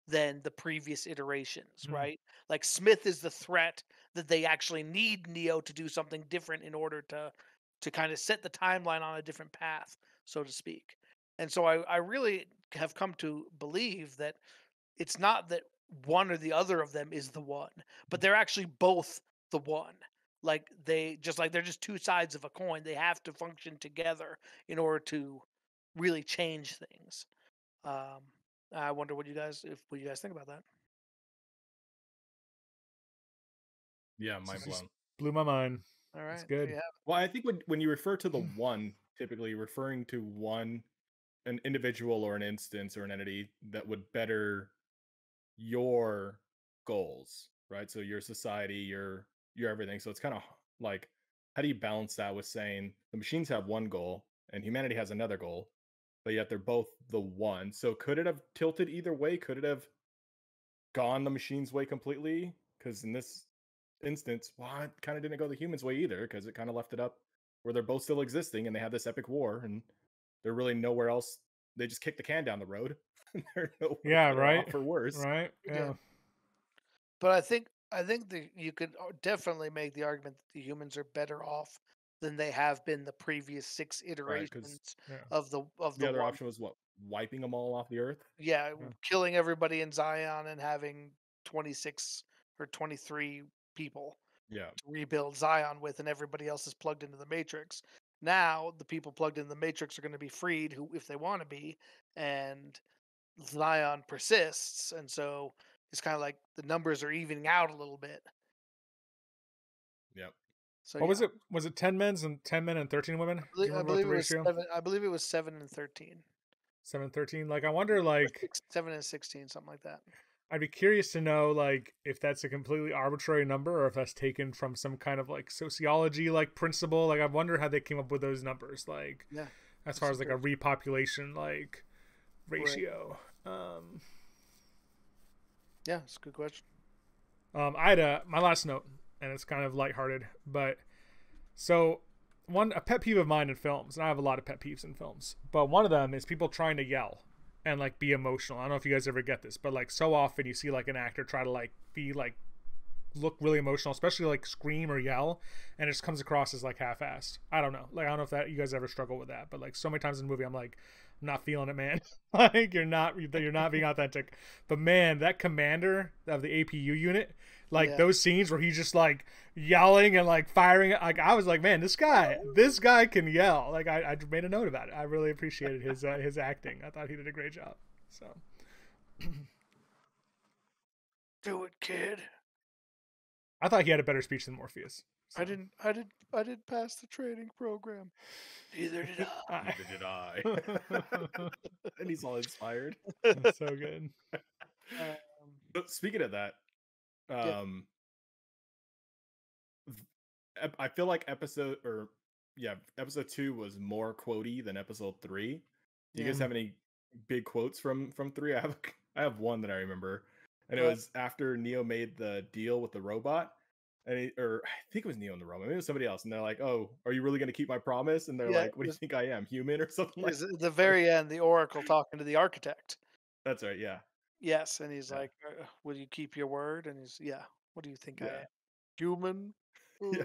than the previous iterations, Hmm. right? Like Smith is the threat that they actually need Neo to do something different in order to kind of set the timeline on a different path, so to speak. And so I really have come to believe that it's not that one or the other of them is the one, but they're actually both the one. Like they just like they're just two sides of a coin. They have to function together in order to really change things. Um, I wonder what you guys think about that. Yeah, So mind just blown. blew my mind. All That's right, there you good. have Well, I think when you refer to the one, typically referring to one, an individual or an instance or an entity that would better your goals, right? So your society, your everything. So it's kind of like, how do you balance that with saying the machines have one goal and humanity has another goal, but yet they're both the one? So could it have tilted either way? Could it have gone the machine's way completely? Because in this instance, well, it kind of didn't go the humans' way either, because it kind of left it up where they're both still existing and they have this epic war, and they're really nowhere else. They just kick the can down the road. They're nowhere Yeah. better Right. off or worse. Right. we Yeah. did. But I think that you could definitely make the argument that the humans are better off than they have been the previous six Right, because iterations Yeah. of the the other one. option was what? Wiping them all off the earth? Yeah, Yeah. killing everybody in Zion and having 26 or 23 people Yeah, to rebuild Zion with, and everybody else is plugged into the Matrix. Now the people plugged in the Matrix are going to be freed, who if they want to be, and Zion persists, and so it's kind of like the numbers are evening out a little bit. yeah. So What was yeah, it? Was it 10 men and 13 women? Do you I remember what believe the it was ratio? seven. I believe it was 7 and 13, 7-13. Like I wonder, or like 7 and 16, something like that. I'd be curious to know like if that's a completely arbitrary number or if that's taken from some kind of like sociology like principle. Like I wonder how they came up with those numbers. Like Yeah, as far that's a as like a great. repopulation like Right. ratio. Yeah, it's a good question. I had my last note, and it's kind of lighthearted, but so a pet peeve of mine in films, and I have a lot of pet peeves in films, but one of them is people trying to yell and like be emotional. I don't know if you guys ever get this, but like so often you see like an actor try to like be like look really emotional, especially like scream or yell, and it just comes across as like half-assed. I don't know. Like I don't know if that you guys ever struggle with that, but like so many times in the movie, I'm like, I'm not feeling it, man. Like you're not being authentic. But man, that commander of the APU unit, like Yeah. those scenes where he's just like yelling and like firing, like I was like, man, this guy can yell. Like I made a note about it. I really appreciated his acting. I thought he did a great job. So Do it, kid. I thought he had a better speech than Morpheus. So I didn't pass the training program. Neither did Neither did I. I. And he's all inspired. I. So good. um, But speaking of that, yeah, um, I feel like episode 2 was more quotey than episode 3. Do you yeah. guys have any big quotes from 3? I have one that I remember, and it Uh, was after Neo made the deal with the robot, or I think it was Neo and the robot, maybe it was somebody else, and they're like, "Oh, are you really going to keep my promise?" And they're yeah, like, "What do you think I am, human or something like?" is at the That? very end the Oracle talking to the architect. That's right, yeah. Yes, and he's Yeah. like, "Will you keep your word?" And he's, "Yeah. What do you think I Yeah. am? Human?" Yeah.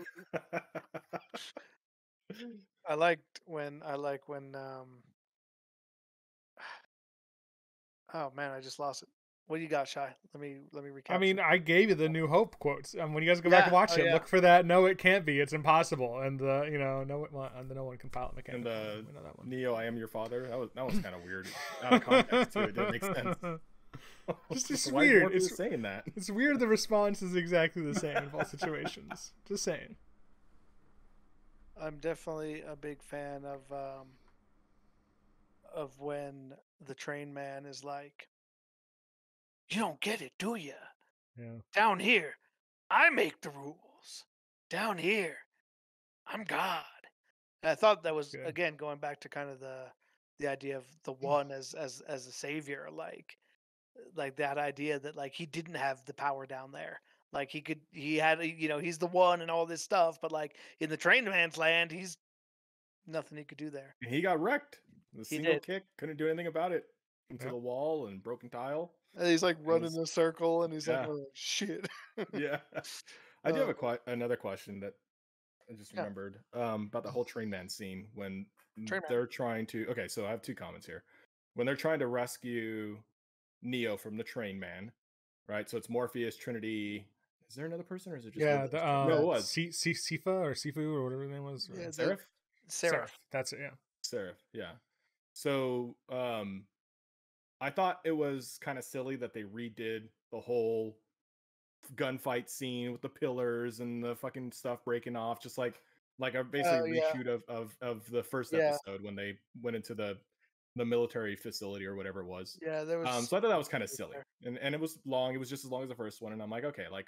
Uh, I like when oh man, I just lost it. What do you got, Shy? Let me I recapture. mean, I gave you the New Hope quotes. When you guys go back and Yeah. Oh watch it, yeah. look for that. No, it can't be. It's impossible. And the no, and the no one can pilot And mechanically. We know that one. Neo, I am your father. That was kind of weird, out of context too. It didn't make sense. Just Like, it's why is weird. Morpheus saying that? It's weird. The response is exactly the same in both situations. Just saying. I'm definitely a big fan of when the train man is like, "You don't get it, do you? Yeah. Down here, I make the rules. Down here, I'm God." And I thought that was Good. again going back to kind of the idea of the one as a savior, like that idea that like he didn't have the power down there. Like he had he's the one and all this stuff, but like in the train man's land, he's nothing he could do there. And he got wrecked. The He single did. kick couldn't do anything about it into Yep. the wall and broken tile. And he's like It running was in a circle, and he's like, yeah, "Oh shit." yeah. I do uh, have another question that I just yeah, remembered about the whole train man scene when train man. they're trying to. Okay, so I have two comments here. When they're trying to rescue Neo from the train man, right? So it's Morpheus, Trinity. Is there another person, or is it just Yeah, Yeah. those the, The two? No, it was Sifa or Sifu or whatever his name was. yeah, the Seraph. Seraph. Seraph. That's it. Yeah. Seraph, yeah. So I thought it was kind of silly that they redid the whole gunfight scene with the pillars and the fucking stuff breaking off, just like a Oh basically yeah, reshoot of the first yeah, episode when they went into the military facility or whatever it was. yeah. There was So I thought that was kind of there. silly, and it was long. It was just as long as the first one, and I'm like, okay, like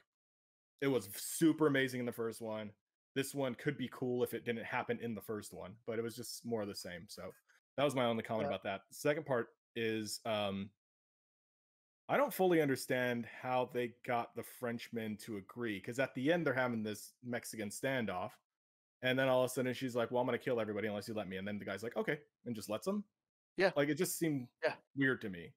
it was super amazing in the first one. This one could be cool if it didn't happen in the first one, but it was just more of the same. So that was my only comment Yeah. about that. Second part is I don't fully understand how they got the Frenchmen to agree because at the end they're having this Mexican standoff, and then all of a sudden she's like, "Well, I'm gonna kill everybody unless you let me." And then the guy's like, "Okay," and just lets him. Yeah, Like it just seemed yeah, weird to me.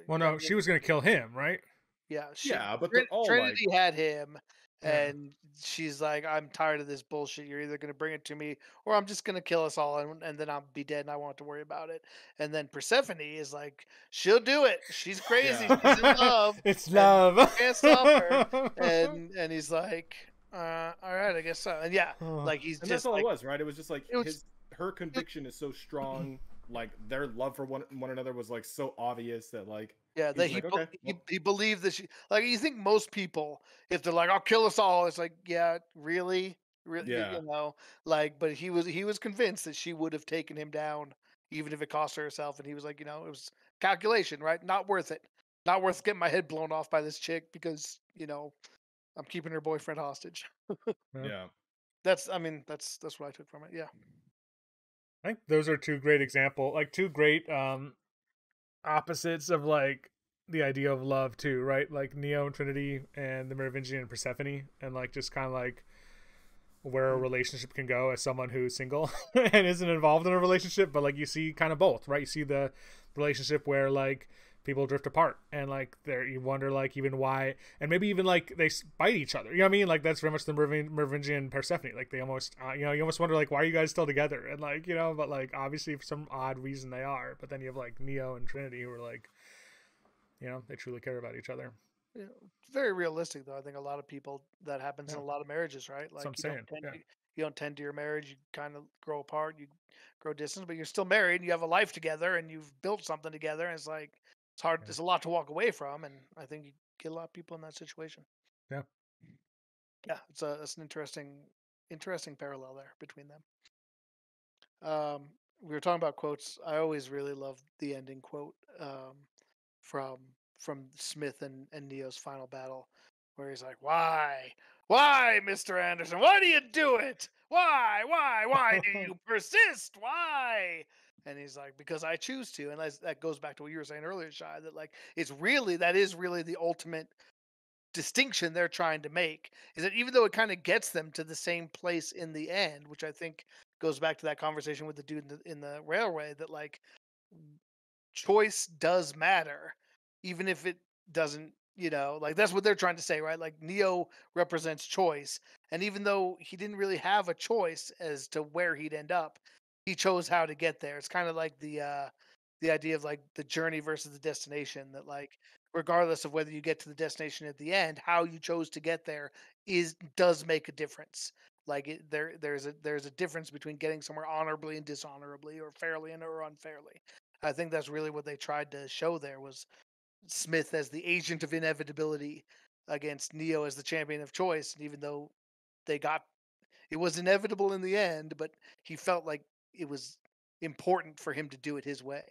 Well, yeah. no, she was gonna kill him, right? Yeah, Yeah, but they're all like, Trinity had him, Yeah. and she's like, "I'm tired of this bullshit. You're either gonna bring it to me, or I'm just gonna kill us all, and then I'll be dead, and I won't have to worry about it." And then Persephone is like, "She'll do it. She's crazy. yeah, She's in love, It's and love. you can't stop her." And he's like, all right, I guess so." And yeah, Oh, like he's and that's just all it like was, right? It was just like it was. her conviction is so strong, like their love for one another was like so obvious that like Yeah, that he's like, okay, well, he believed that she like you think most people if they're like, "I'll kill us all," it's like, "Yeah, really? Really?" yeah, Like, but he was convinced that she would have taken him down even if it cost her herself, and he was like, it was calculation, right? Not worth it. Not worth getting my head blown off by this chick because, I'm keeping her boyfriend hostage. yeah. yeah, That's what I took from it. Yeah. I think those are two great like two great opposites of like the idea of love too, right? Like Neo and Trinity and the Merovingian and Persephone, and like just kind of like where a Mm, relationship can go as someone who's single and isn't involved in a relationship, but like you see kind of both, right? You see the relationship where like people drift apart and like there you wonder like even why, and maybe even like they spite each other, you know what I mean? Like that's very much the Merovingian Persephone, like they almost you almost wonder like why are you guys still together, and like but like obviously for some odd reason they are, but then you have like Neo and Trinity who are like they truly care about each other. It's very realistic, though. I think a lot of people that happens in Yeah, a lot of marriages, right? that's what I'm Like saying. Yeah, you don't tend to your marriage. You kind of grow apart. You grow distance, but you're still married. And you have a life together, and you've built something together. And it's like it's hard. yeah, There's a lot to walk away from, and I think you get a lot of people in that situation. yeah. Yeah, it's an interesting parallel there between them. We were talking about quotes. I always really love the ending quote from Smith and Neo's final battle, where he's like, why, Mr. Anderson? Why do you do it? Why do you persist? Why?" And he's like, "Because I choose to." And that goes back to what you were saying earlier, Shai, that like that is really the ultimate distinction they're trying to make, is that even though it kind of gets them to the same place in the end, which I think goes back to that conversation with the dude in the railway, that like choice does matter, even if it doesn't, like that's what they're trying to say, right? Like Neo represents choice, and even though he didn't really have a choice as to where he'd end up, he chose how to get there. It's kind of like the idea of like the journey versus the destination, that like regardless of whether you get to the destination at the end, how you chose to get there is does make a difference. Like there's a difference between getting somewhere honorably and dishonorably, or fairly and or unfairly. I think that's really what they tried to show there, was Smith as the agent of inevitability against Neo as the champion of choice. And even though they got it was inevitable in the end, but he felt like it was important for him to do it his way.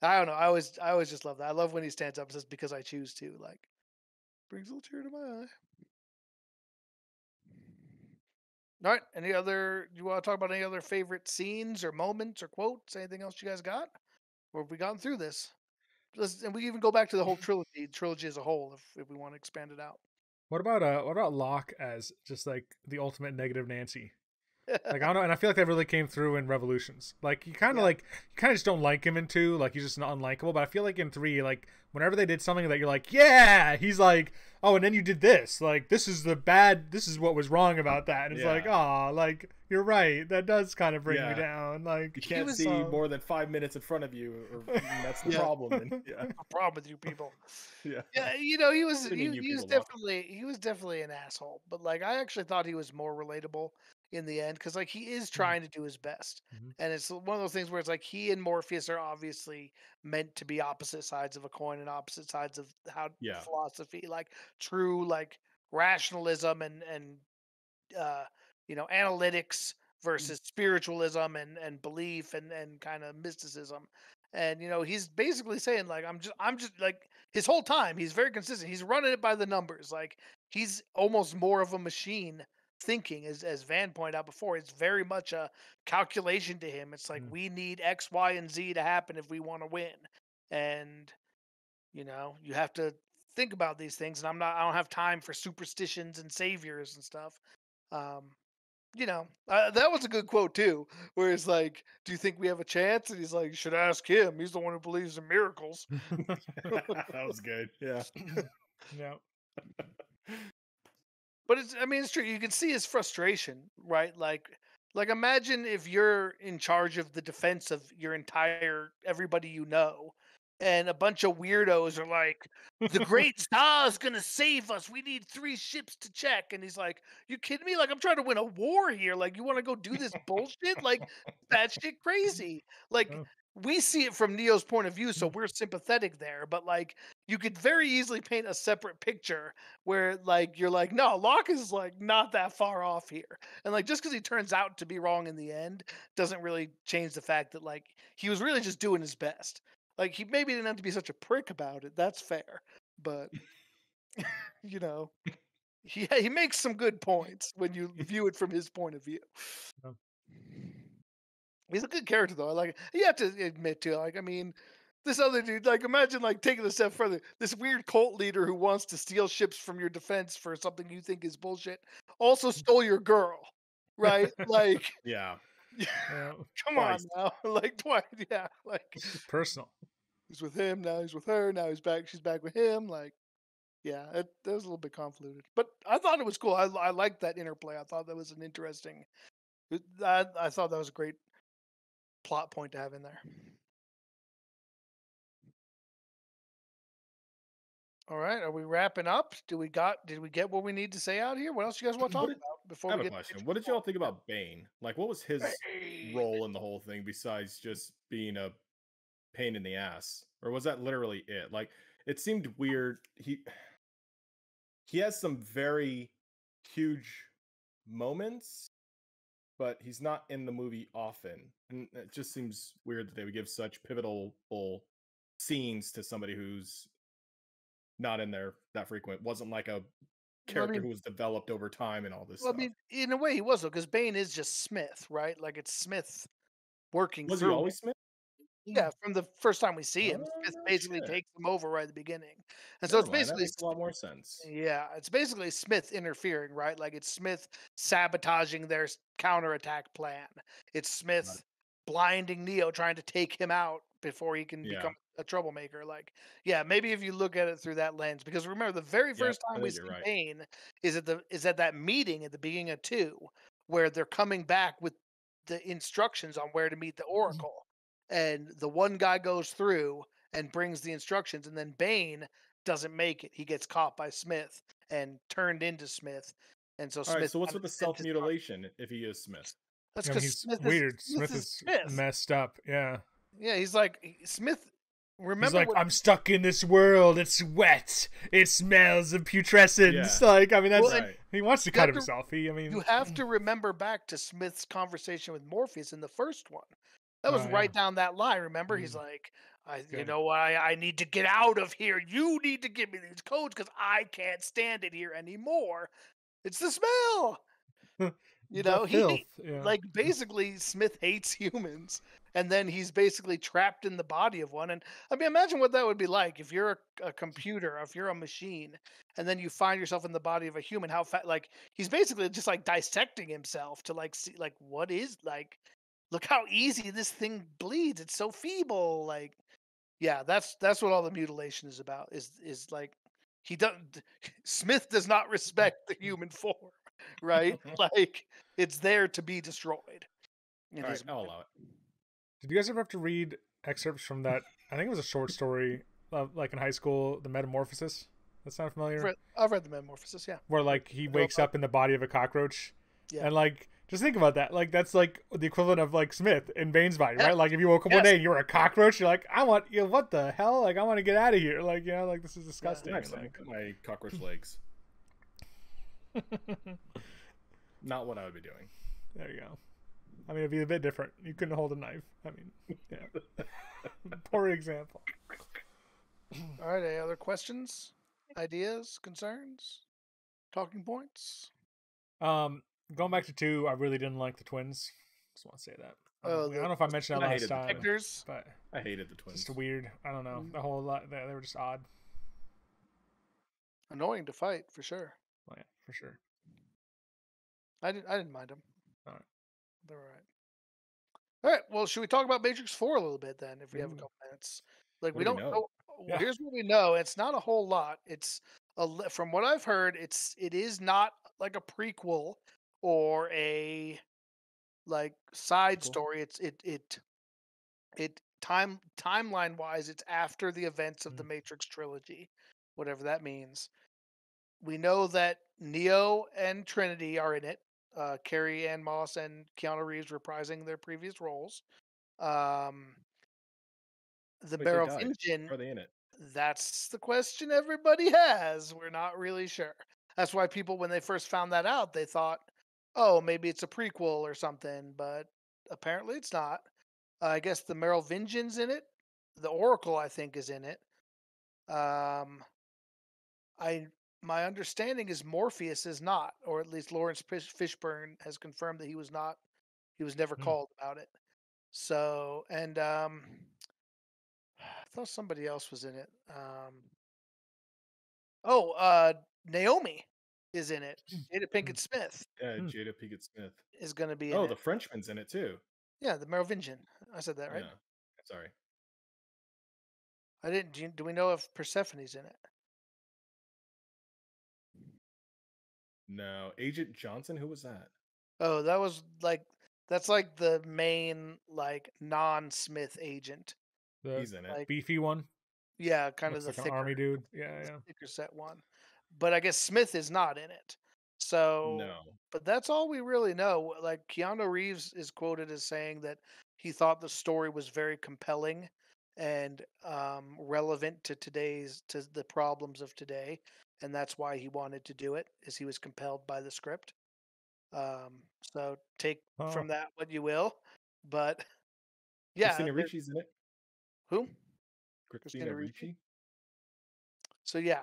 I don't know. I always just love that. I love when he stands up and says, "Because I choose to." Like, brings a little tear to my eye. All right. Any other? You want to talk about any other favorite scenes or moments or quotes? Anything else you guys got? Or have we gotten through this? And we can even go back to the whole trilogy as a whole, if we want to expand it out. What about Locke as just like the ultimate negative Nancy? Like I don't know, and I feel like that really came through in Revolutions. Yeah. You kind of just don't like him in two, like he's just not unlikable. But I feel like in three, like whenever they did something that you're like, yeah, he's like, oh, and then you did this, like this is the bad, this is what was wrong about that, and it's like, Yeah. oh, like you're right, that does kind of bring me Yeah. down. Like You He can't was see more than 5 minutes in front of you, or that's the yeah, problem. And yeah, no problem with you people. yeah. Yeah, What he was do you mean, you he was people, Locke? definitely an asshole, but like I actually thought he was more relatable in the end, because like he is Mm, trying to do his best, mhm. and it's one of those things where it's like he and Morpheus are obviously meant to be opposite sides of a coin and opposite sides of how Yeah. philosophy, like true like rationalism and uh, analytics versus spiritualism and belief and kind of mysticism. And he's basically saying like I'm just like his whole time he's very consistent. He's running it by the numbers. Like he's almost more of a machine thinking, as Van pointed out before. It's very much a calculation to him. It's like Mm. we need X, Y, and Z to happen if we want to win. And you have to think about these things, and I don't have time for superstitions and saviors and stuff. um that was a good quote too, where it's like, "Do you think we have a chance?" And he's like, "You should ask him. He's the one who believes in miracles." That was good. Yeah. Yeah. But I mean, it's true. You can see his frustration, right? Like imagine if you're in charge of the defense of your entire everybody and a bunch of weirdos are like, "The Great Tsar's gonna save us. We need 3 ships to check." And he's like, "You kidding me? Like I'm trying to win a war here. Like you want to go do this bullshit? Like that shit crazy." Like Oh. we see it from Neo's point of view, so we're sympathetic there. But like you could very easily paint a separate picture where like you're like, no, Locke is like not that far off here. And like just because he turns out to be wrong in the end doesn't really change the fact that like he was really just doing his best. Like he maybe didn't have to be such a prick about it. That's fair. But you know, he makes some good points when you view it from his point of view. Oh. He's a good character though. I like it. You have to admit to, like, I mean, this other dude, like imagine like taking it a step further. This weird cult leader who wants to steal ships from your defense for something you think is bullshit also stole your girl. Right? Like Yeah. Yeah. come on Twice. now. Like twice, yeah. Like Personal. he's with him, now he's with her, now she's back with him. Like, yeah, that was a little bit convoluted. But I thought it was cool. I liked that interplay. I thought that was an interesting I thought that was a great plot point to have in there. All right, are we wrapping up? Did we get what we need to say out here? What else you guys want to What talk did about before I have we a get to question. What Matrix did 4? y'all think about Bane? Like, what was his Hey. role in the whole thing besides just being a pain in the ass? Or was that literally it? Like, it seemed weird. He has some very huge moments, but he's not in the movie often. And it just seems weird that they would give such pivotal scenes to somebody who's not in there that frequent. Wasn't like a Well, I character mean, who was developed over time and all this well, I stuff. mean, in a way, he was though, because Bane is just Smith, right? Like it's Smith working Was he through him. always Smith? Yeah, from the first time we see him, Oh, Smith no basically shit. takes him over right at the beginning, and so Never it's mind. That basically makes a lot more sense. yeah, it's basically Smith interfering, right? Like it's Smith sabotaging their counterattack plan. It's Got Smith it. blinding Neo, trying to take him out before he can Yeah. become a troublemaker. Like, yeah, maybe if you look at it through that lens, because remember the very Yep, first I time we think you're see right. Bane is at that meeting at the beginning of two, where they're coming back with the instructions on where to meet the Oracle, and the one guy goes through and brings the instructions, and then Bane doesn't make it. He gets caught by Smith and turned into Smith, and so All right, Smith so what's kind with of the sends his army. self-mutilation if he is Smith? That's I mean, because he's weird. Smith Smith is is Smith. messed up. Yeah. Yeah, he's like Smith. He's Remember like, what? I'm stuck in this world. It's wet. It smells of Yeah, putrescence. Like, I mean, Well, that's and right. he wants to you cut have to himself. He, I you mean, have to remember back to Smith's conversation with Morpheus in the first one. That was oh yeah, right down that line. Remember, he's mm, like, you good. know, I need to get out of here. You need to give me these codes because I can't stand it here anymore. It's the smell. You The know, filth. Yeah. like basically Smith hates humans, and then he's basically trapped in the body of one. And I mean, imagine what that would be like if you're a computer, if you're a machine, and then you find yourself in the body of a human. How like he's basically just like dissecting himself to like see like what is like. Look how easy this thing bleeds. It's so feeble. Like, yeah, that's what all the mutilation is about. Is like he doesn't. Smith does not respect the human form, right? Like it's there to be destroyed in All right, his I'll mind. allow it. Did you guys ever have to read excerpts from that? I think it was a short story, like in high school, The Metamorphosis. That sound familiar? I've read the Metamorphosis. Yeah, Where like he I know wakes about up in the body of a cockroach, yeah, and like just think about that. Like that's like the equivalent of like Smith in Bane's body, yeah, right? Like if you woke up one yes, day and you were a cockroach, you're like, I want you. Know, what the hell? Like I want to get out of here. Like like this is yeah. disgusting. Nice. And Look like, at my cockroach legs. Not what I would be doing. there you go. I mean, it'd be a bit different. You couldn't hold a knife. I mean, yeah. Poor example. All right. Any other questions, ideas, concerns, talking points? Um, Going back to two, I really didn't like the twins. Just want to say that. Oh, I don't know if I mentioned that I last hated the time, twins. Hector's but I hated the twins. just weird. I don't know. The whole lot, they were just odd. annoying to fight for sure. Oh, yeah, for sure. I didn't mind them. All right. They're all right. All right. Well, should we talk about Matrix 4 a little bit then, if we have a Ooh. couple minutes? Like, What we do we don't know? know. Well, Yeah. here's what we know. It's not a whole lot. From what I've heard, it is not like a prequel or a like side Cool. story. It timeline wise, it's after the events of the Mm. Matrix trilogy, whatever that means. We know that Neo and Trinity are in it. Carrie Ann Moss and Keanu Reeves reprising their previous roles. Um, the Wait, they died. Merovingian, Are they in it? that's the question everybody has. We're not really sure. That's why people, when they first found that out, they thought, oh, maybe it's a prequel or something, but apparently it's not. I guess the Merovingian's in it. The Oracle, I think, is in it. Um, I my understanding is Morpheus is not, or at least Lawrence Fishburne has confirmed that he was not. He was never Mm. called about it. So, and I thought somebody else was in it. Oh, Naomi is in it. Jada Mm. Pinkett Smith Yeah, Mm. Jada Pinkett Smith. is going to be in Oh, it. the Frenchman's in it too. Yeah, the Merovingian. I said that right. Yeah. Sorry. I didn't. Do we know if Persephone's in it? No, Agent Johnson. Who was that? Oh, that was like that's like the main like non-Smith agent. The He's in it. Like beefy one yeah, kind of looks like an army dude. Yeah, the yeah. thicker set one. But I guess Smith is not in it. So, No. but that's all we really know. Like Keanu Reeves is quoted as saying that he thought the story was very compelling and relevant to to the problems of today, and that's why he wanted to do it, is he was compelled by the script. So take Oh, from that what you will, but yeah, Christina Ricci's in it. who? Christina Christina Ricci. Ricci. So yeah,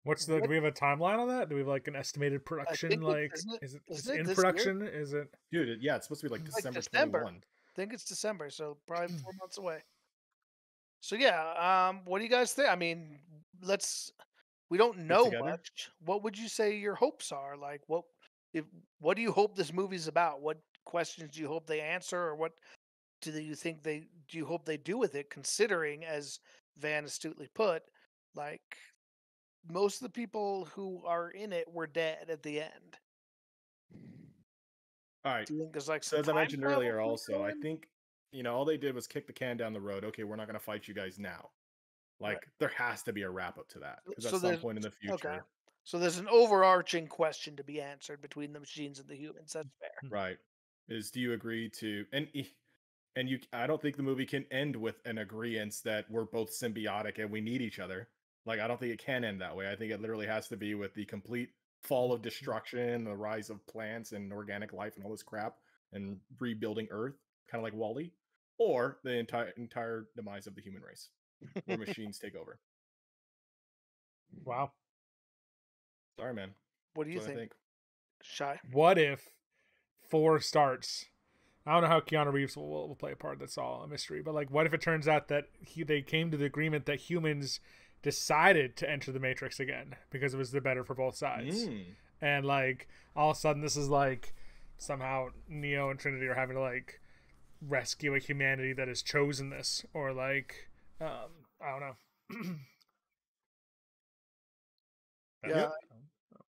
what's the? Do what we have a timeline on that? Do we have like an estimated I production? think Like, is it just isn't it in this year? production? Is it? Dude, yeah, it's supposed to be like Like December December. 21. I think it's December, so probably 4 months away. So yeah, what do you guys think? I mean, let's. We don't Get know together. much. What would you say your hopes are? Like, if what do you hope this movie's about? What questions do you hope they answer, or what do you think they do you hope they do with it? Considering as Van astutely put, like most of the people who are in it were dead at the end. All right. Do you think there's like So some as I time mentioned travel earlier, stuff also, I going? think all they did was kick the can down the road. Okay, we're not going to fight you guys now. Right. Like there has to be a wrap up to that because at So some there's point in the okay. future, So there's an overarching question to be answered between the machines and the humans. That's fair. right? Is do you agree to and you I don't think the movie can end with an agreement that we're both symbiotic and we need each other. Like I don't think it can end that way. I think it literally has to be with the complete fall of destruction, the rise of plants and organic life and all this crap and rebuilding Earth, kind of like Wally, or the entire demise of the human race where machines take over. Wow. Sorry, man. What do you That's what I think, think. Shy? What if 4 starts? I don't know how Keanu Reeves will play a part. That's all a mystery. But like, what if it turns out that they came to the agreement that humans decided to enter the Matrix again because it was the better for both sides, Mm. and like all of a sudden this is like somehow Neo and Trinity are having to like rescue a humanity that has chosen this, or like I don't know. That's Yeah, Yep.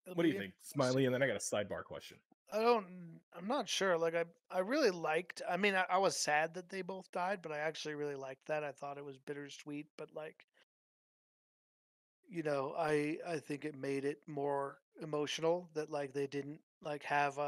it'll What do you be think, interesting. Smiley? And then I got a sidebar question. I'm not sure. Like I really liked. I mean, I was sad that they both died, but I actually really liked that. I thought it was bittersweet, but like I think it made it more emotional that like they didn't like have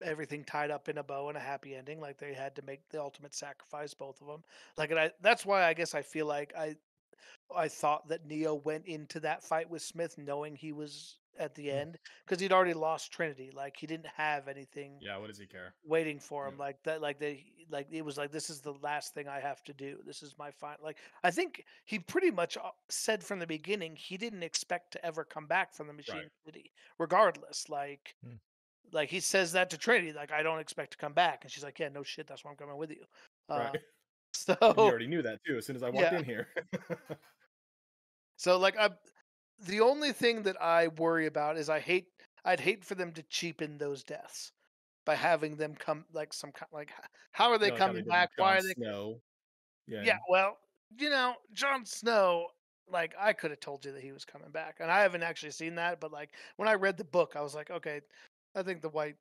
everything tied up in a bow and a happy ending. Like they had to make the ultimate sacrifice, both of them. Like, and that's why I guess I feel like I thought that Neo went into that fight with Smith knowing he was at the Hmm. end because he'd already lost Trinity. Like he didn't have anything Yeah, what does he care? waiting for Yeah. him like that. Like it was like this is the last thing I have to do. This is my final. Like I think he pretty much said from the beginning he didn't expect to ever come back from the Right. Machine City, regardless. Like he says that to Trinity, like I don't expect to come back, and she's like, yeah, no shit, that's why I'm coming with you. Right. Uh, And you so already knew that too as soon as I walked yeah, in here. so like I the only thing that I worry about is I'd hate for them to cheapen those deaths by having them come like some kind like how are they Like how coming they did back? Why Jon are they? Snow. Yeah, Yeah, and well, Jon Snow. Like I could have told you that he was coming back, and I haven't actually seen that. But like when I read the book, I was like, okay, I think the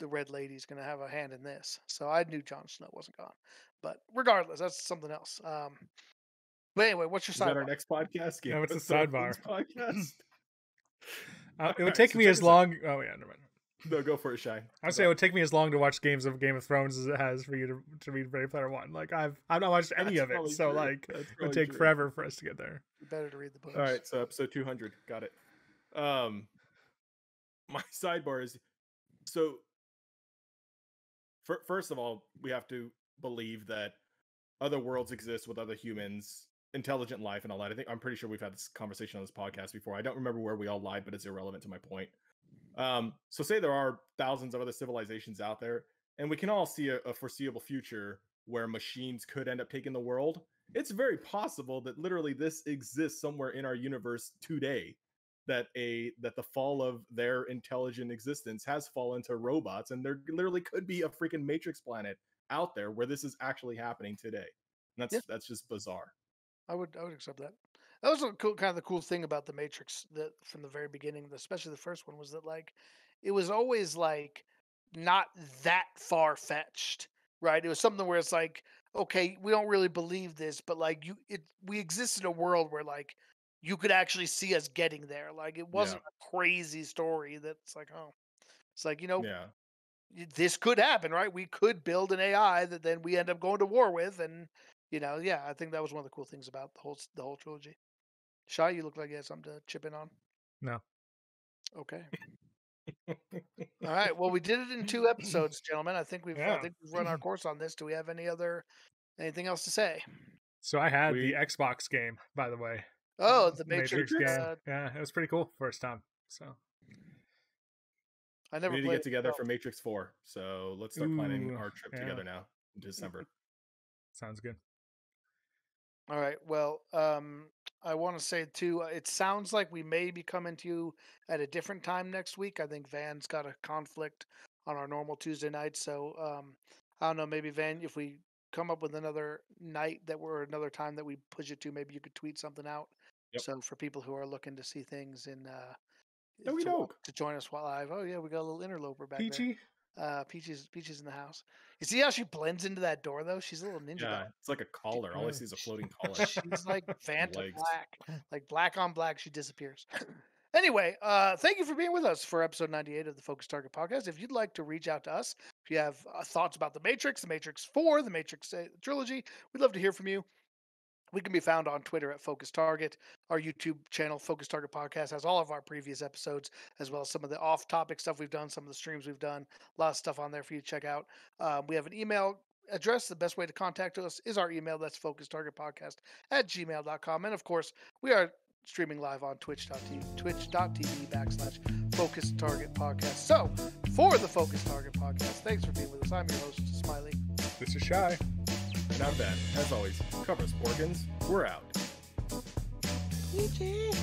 red lady's gonna have a hand in this. So I knew Jon Snow wasn't gone. But regardless, that's something else. But anyway, what's your is that our sidebar? next podcast? Game No, it's a of sidebar. Thrones podcast? All It would right, take so me check as this out. long. Oh yeah, never mind. No, go for it, Shy. I'd What's say it up? would take me as long to watch games of Game of Thrones as it has for you to read Ready Player One. Like I've not watched any That's of it, probably so true. like it That's would probably take true. forever for us to get there. Better to read the All books. right, so episode 200. Got it. Um, my sidebar is so first of all, we have to believe that other worlds exist with other humans, intelligent life, and all that. I'm pretty sure we've had this conversation on this podcast before. I don't remember where we all lied, but it's irrelevant to my point. So say there are thousands of other civilizations out there, and we can all see a foreseeable future where machines could end up taking the world. It's very possible that literally this exists somewhere in our universe today. That the fall of their intelligent existence has fallen to robots, and there literally could be a freaking Matrix planet out there where this is actually happening today. And Yeah, that's just bizarre. I would accept that. That was a cool kind of the cool thing about the Matrix that from the very beginning, especially the first one, was that like it was always like not that far fetched, right? It was something where it's like, okay, we don't really believe this, but like we exist in a world where like you could actually see us getting there. Like it Yeah, wasn't a crazy story that's like, oh, it's like yeah. this could happen, right? We could build an AI that then we end up going to war with, and yeah, I think that was one of the cool things about the whole trilogy. Shy, you look like you had something to chip in on. No. Okay, all right. Well, we did it in 2 episodes, gentlemen. I Yeah. think we've run our course on this. Do we have anything else to say? So I had the We Xbox game, by the way, Oh, the Matrix. Matrix Matrix. game. Yeah, it was pretty cool first time. So I We never need to played get it together for myself. Matrix 4. So let's start planning ooh, our trip yeah, together now in December. sounds good. All right. Well, I want to say too. It sounds like we may be coming to you at a different time next week. I think Van's got a conflict on our normal Tuesday night, so I don't know. Maybe Van, if we come up with another night that we're another time that we push it to. Maybe you could tweet something out. Yep. So for people who are looking to see things and Dokie doke. to join us while live. Oh yeah, we got a little interloper back there. Peachy. Peaches in the house. You see how she blends into that door though? She's a little ninja Yeah, dog. it's like a collar. All I see is a floating collar. She's like Vanta Legs. Black, like black on black. She disappears. Anyway, thank you for being with us for episode 98 of the Focus Target Podcast. If you'd like to reach out to us, if you have thoughts about the Matrix 4, the Matrix trilogy, we'd love to hear from you. We can be found on Twitter at Focus Target. Our YouTube channel, Focus Target Podcast, has all of our previous episodes, as well as some of the off-topic stuff we've done, some of the streams we've done. A lot of stuff on there for you to check out. We have an email address. The best way to contact us is our email. That's focustargetpodcast@gmail.com. And of course, we are streaming live on twitch.tv/Focus Target Podcast. So, for the Focus Target Podcast, thanks for being with us. I'm your host, Smiley. This is Shy. And I'm Ben. As always, cover us, Porkins. We're out. GG.